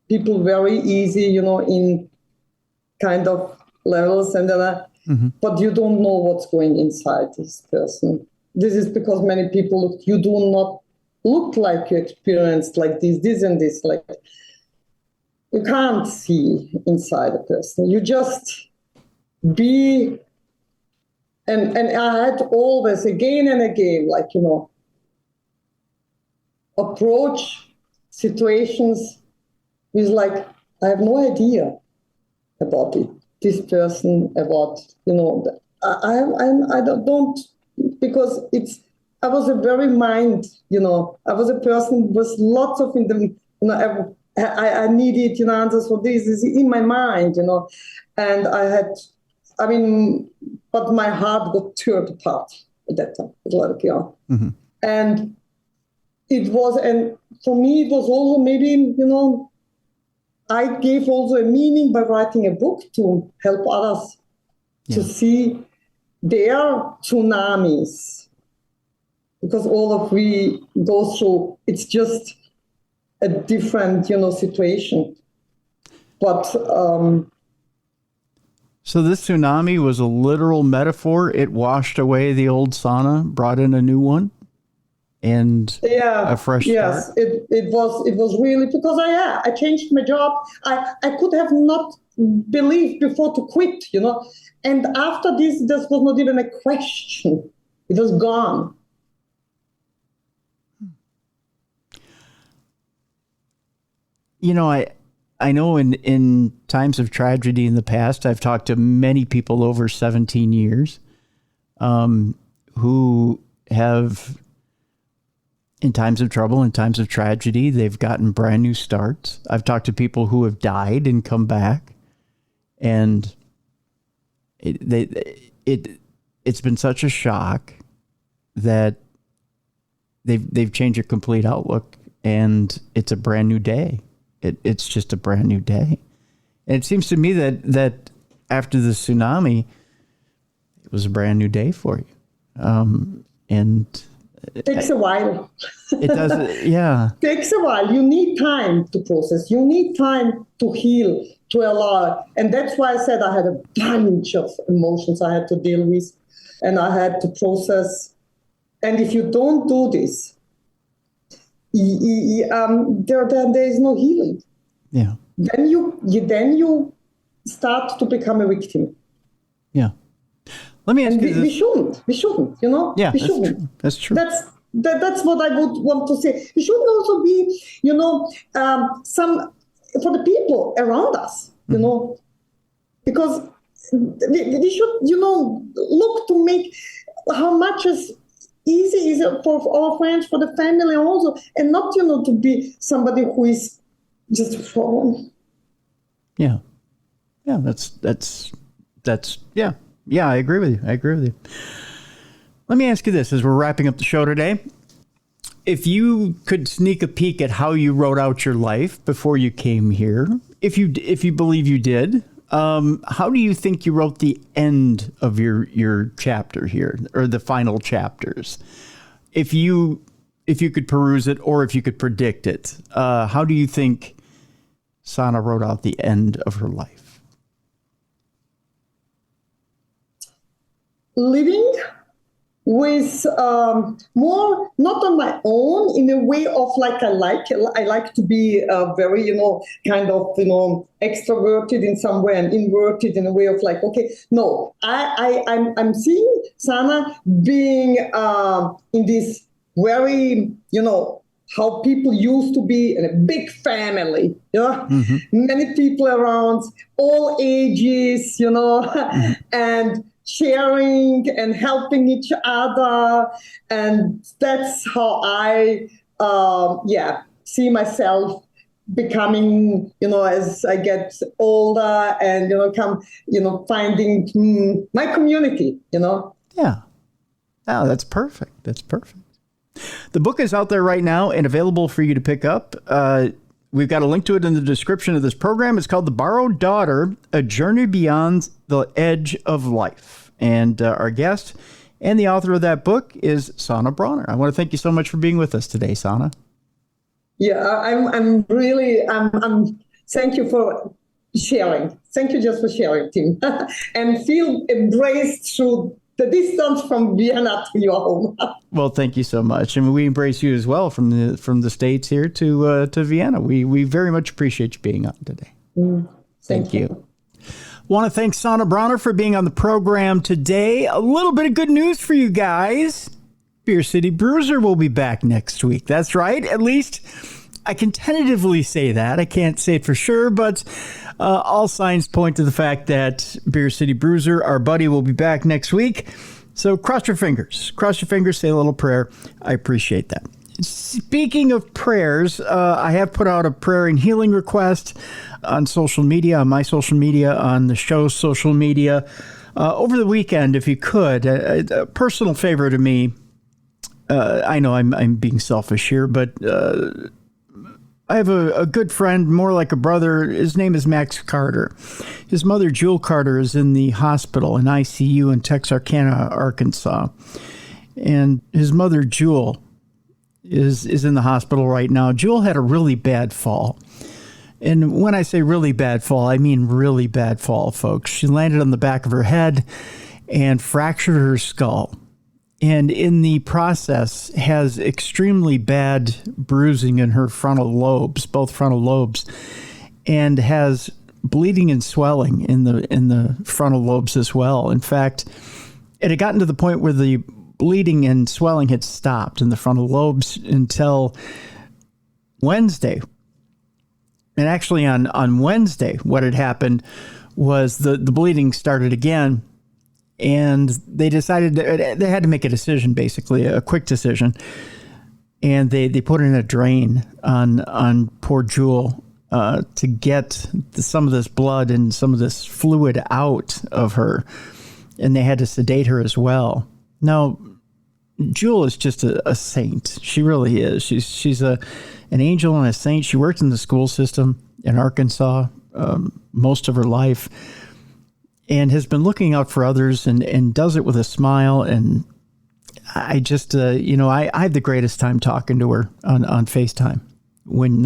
people very easy, in kind of levels, and then, but you don't know what's going inside this person. This is because many people you do not look like you experienced like this and this. You can't see inside a person. You just be, and I had always again and again, approach situations with I have no idea about it. This person, about I don't, because I was a very mind, I was a person with lots of I needed answers for this is in my mind, and I had, but my heart got torn apart at that time. And it was, and for me, it was also maybe, I gave also a meaning by writing a book to help others to see their tsunamis, because all of we go through, it's just a different, situation. But so this tsunami was a literal metaphor. It washed away the old Sana, brought in a new one. And a fresh start? Yes, it was really, because I changed my job. I could have not believed before to quit, And after this was not even a question. It was gone. You know, I know in times of tragedy in the past, I've talked to many people over 17 years who have, in times of trouble, in times of tragedy, they've gotten brand new starts. I've talked to people who have died and come back, and it's been such a shock that they've changed your complete outlook, and it's a brand new day. It's just a brand new day. And it seems to me that after the tsunami, it was a brand new day for you. And it takes a while. It does, yeah. It takes a while. You need time to process. You need time to heal, to allow. And that's why I said I had a bunch of emotions I had to deal with, and I had to process. And if you don't do this, there is no healing. Yeah. Then you start to become a victim. Yeah. Let me ask you this. We shouldn't, you know? Yeah, we shouldn't. That's true. That's what I would want to say. We shouldn't also be, you know, for the people around us, you know, because we should, you know, look to make how much is easy for our friends, for the family also, and not, you know, to be somebody who is just a problem. Yeah. Yeah, that's yeah. Yeah, I agree with you. Let me ask you this as we're wrapping up the show today. If you could sneak a peek at how you wrote out your life before you came here, if you believe you did, how do you think you wrote the end of your chapter here, or the final chapters? If you could peruse it, or if you could predict it, how do you think Sana wrote out the end of her life? Living with more, not on my own, in a way of like I like to be very, you know, kind of, you know, extroverted in some way and inverted in a way of like, okay, no, I'm seeing Sana being in this very, you know, how people used to be in a big family, you know, many people around, all ages, you know, and sharing and helping each other. And that's how I, see myself becoming, you know, as I get older and, you know, finding my community, you know. Yeah. Oh, that's perfect. That's perfect. The book is out there right now and available for you to pick up. We've got a link to it in the description of this program. It's called The Borrowed Daughter, A Journey Beyond the Edge of Life. And our guest and the author of that book is Sana Brauner. I want to thank you so much for being with us today, Sana. Yeah, I'm really thank you for sharing. Thank you just for sharing, Tim. And feel embraced through the distance from Vienna to your home. Well, thank you so much. And we embrace you as well from the States here to Vienna. We very much appreciate you being on today. Thank you. Want to thank Sana Brauner for being on the program today. A little bit of good news for you guys. Beer City Bruiser will be back next week. That's right. At least I can tentatively say that. I can't say it for sure, but all signs point to the fact that Beer City Bruiser, our buddy, will be back next week. So cross your fingers. Cross your fingers. Say a little prayer. I appreciate that. Speaking of prayers, I have put out a prayer and healing request on social media, on my social media, on the show's social media. Over the weekend, if you could, a personal favor to me. I know I'm being selfish here, but I have a good friend, more like a brother. His name is Max Carter. His mother, Jewel Carter, is in the hospital in ICU in Texarkana, Arkansas. And his mother, Jewel, is in the hospital right now. Jewel had a really bad fall. And when I say really bad fall, I mean really bad fall, folks. She landed on the back of her head and fractured her skull. And in the process has extremely bad bruising in her frontal lobes, both frontal lobes, and has bleeding and swelling in the frontal lobes as well. In fact, it had gotten to the point where the bleeding and swelling had stopped in the frontal lobes until Wednesday. And actually on Wednesday, what had happened was the bleeding started again, and they decided they had to make a decision, basically a quick decision. And they put in a drain on poor Jewel to get some of this blood and some of this fluid out of her. And they had to sedate her as well. Now, Jewel is just a saint. She really is. She's an angel and a saint. She worked in the school system in Arkansas most of her life and has been looking out for others and does it with a smile. And I just, I had the greatest time talking to her on FaceTime when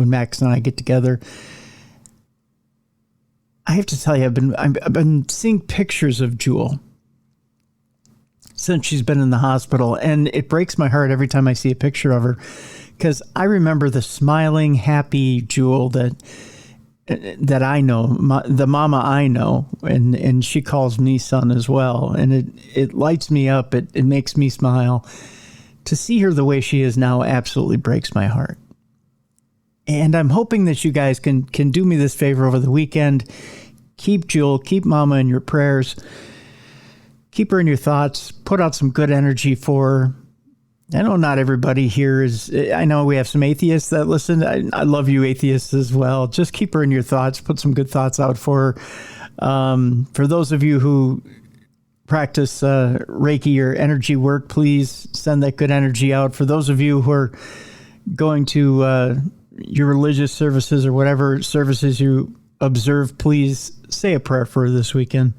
Max and I get together. I have to tell you, I've been seeing pictures of Jewel since she's been in the hospital, and it breaks my heart every time I see a picture of her, because I remember the smiling, happy Jewel that I know, the mama I know, and she calls me son as well, and it lights me up. It makes me smile. To see her the way she is now absolutely breaks my heart. And I'm hoping that you guys can do me this favor over the weekend. Keep Jewel, keep Mama in your prayers. Keep her in your thoughts. Put out some good energy for her. I know not everybody here is, I know we have some atheists that listen. I love you atheists as well. Just keep her in your thoughts. Put some good thoughts out for her. For those of you who practice Reiki or energy work, please send that good energy out. For those of you who are going to your religious services or whatever services you observe, please say a prayer for her this weekend.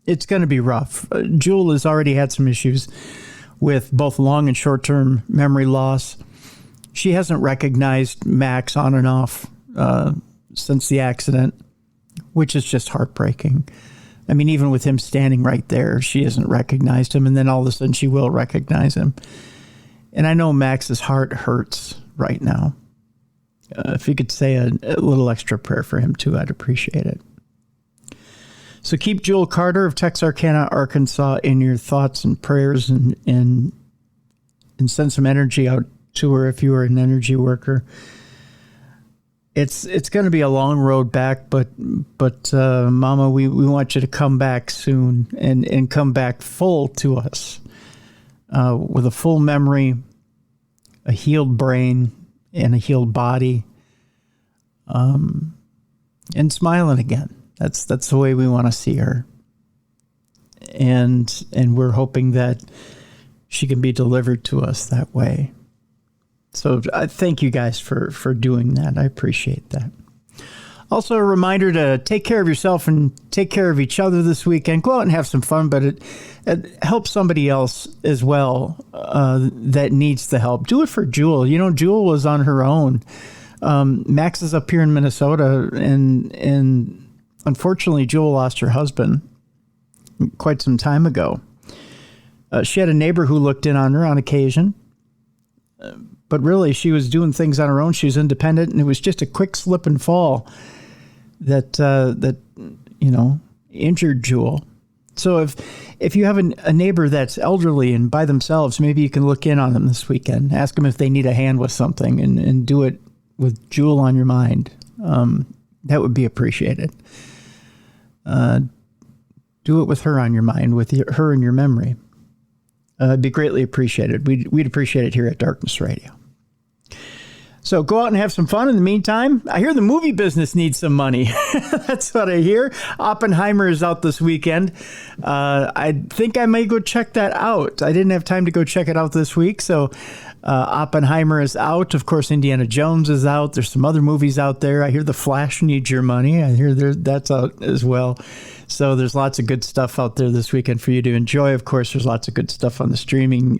It's going to be rough. Jewel has already had some issues with both long and short-term memory loss. She hasn't recognized Max on and off since the accident, which is just heartbreaking. I mean, even with him standing right there, she hasn't recognized him, and then all of a sudden she will recognize him. And I know Max's heart hurts right now. If you could say a little extra prayer for him too, I'd appreciate it. So keep Jewel Carter of Texarkana, Arkansas in your thoughts and prayers, and send some energy out to her if you are an energy worker. It's going to be a long road back, but Mama, we want you to come back soon and come back full to us with a full memory, a healed brain, and a healed body, and smiling again. That's the way we want to see her. And we're hoping that she can be delivered to us that way. So I thank you guys for doing that. I appreciate that. Also, a reminder to take care of yourself and take care of each other this weekend. Go out and have some fun, but it helps somebody else as well that needs the help. Do it for Jewel. You know, Jewel was on her own. Max is up here in Minnesota, and unfortunately, Jewel lost her husband quite some time ago. She had a neighbor who looked in on her on occasion, but really she was doing things on her own. She was independent, and it was just a quick slip and fall that injured Jewel. So if you have a neighbor that's elderly and by themselves, maybe you can look in on them this weekend. Ask them if they need a hand with something, and do it with Jewel on your mind. That would be appreciated. Do it with her on your mind, with her in your memory. It'd be greatly appreciated. We'd appreciate it here at Darkness Radio. So go out and have some fun. In the meantime, I hear the movie business needs some money. That's what I hear. Oppenheimer is out this weekend. I think I may go check that out. I didn't have time to go check it out this week. So Oppenheimer is out. Of course, Indiana Jones is out. There's some other movies out there. I hear The Flash needs your money. I hear that's out as well. So there's lots of good stuff out there this weekend for you to enjoy. Of course, there's lots of good stuff on the streaming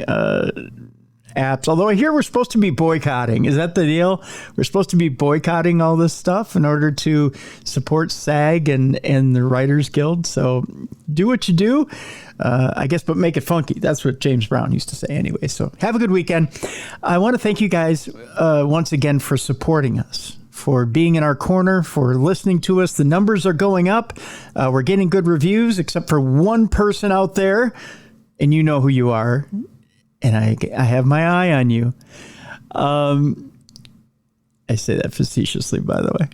apps. Although I hear we're supposed to be boycotting. Is that the deal? We're supposed to be boycotting all this stuff in order to support SAG and the Writers Guild. So do what you do, I guess, but make it funky. That's what James Brown used to say anyway. So have a good weekend. I want to thank you guys once again for supporting us, for being in our corner, for listening to us. The numbers are going up. We're getting good reviews, except for one person out there, and you know who you are. And I have my eye on you. I say that facetiously, by the way.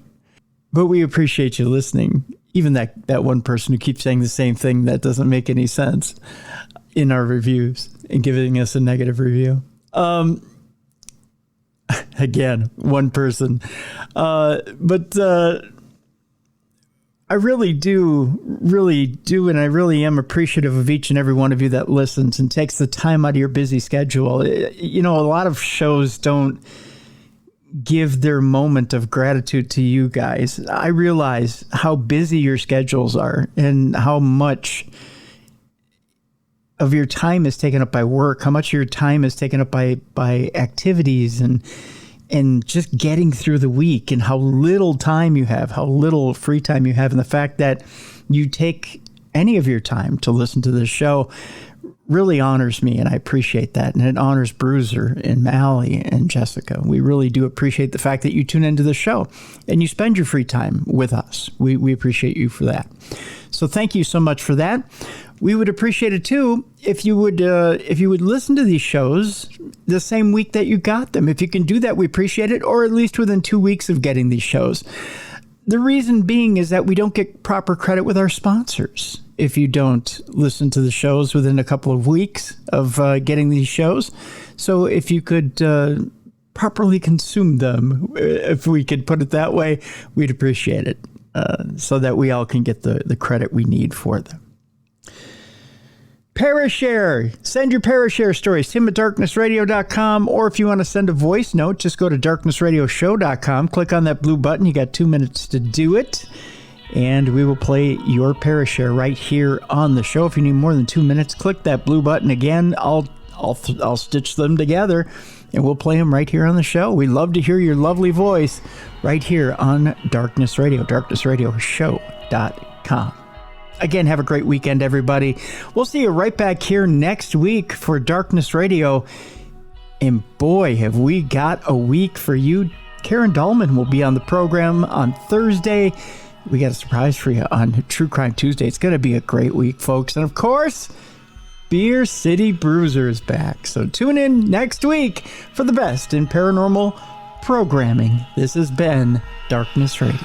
But we appreciate you listening. Even that one person who keeps saying the same thing that doesn't make any sense in our reviews and giving us a negative review. Again, one person. But I really do, and I really am appreciative of each and every one of you that listens and takes the time out of your busy schedule. You know, a lot of shows don't give their moment of gratitude to you guys. I realize how busy your schedules are and how much of your time is taken up by work, how much of your time is taken up by activities and just getting through the week, and how little time you have, how little free time you have. And the fact that you take any of your time to listen to this show really honors me, and I appreciate that. And it honors Bruiser and Mally and Jessica. We really do appreciate the fact that you tune into the show and you spend your free time with us. We appreciate you for that. So thank you so much for that. We would appreciate it too if you would listen to these shows the same week that you got them. If you can do that, we appreciate it, or at least within 2 weeks of getting these shows. The reason being is that we don't get proper credit with our sponsors if you don't listen to the shows within a couple of weeks of getting these shows. So if you could properly consume them, if we could put it that way, we'd appreciate it, so that we all can get the credit we need for them. Parashare. Send your Parashare stories, tim@darknessradio.com, or if you want to send a voice note, just go to darknessradioshow.com, click on that blue button. You got 2 minutes to do it, and we will play your Parashare right here on the show. If you need more than 2 minutes, click that blue button again. I'll stitch them together, and we'll play them right here on the show. We love to hear your lovely voice right here on Darkness Radio, darknessradioshow.com. Again, have a great weekend, everybody. We'll see you right back here next week for Darkness Radio. And boy, have we got a week for you. Karen Dahlman will be on the program on Thursday. We got a surprise for you on True Crime Tuesday. It's going to be a great week, folks. And of course, Beer City Bruiser is back. So tune in next week for the best in paranormal programming. This has been Darkness Radio.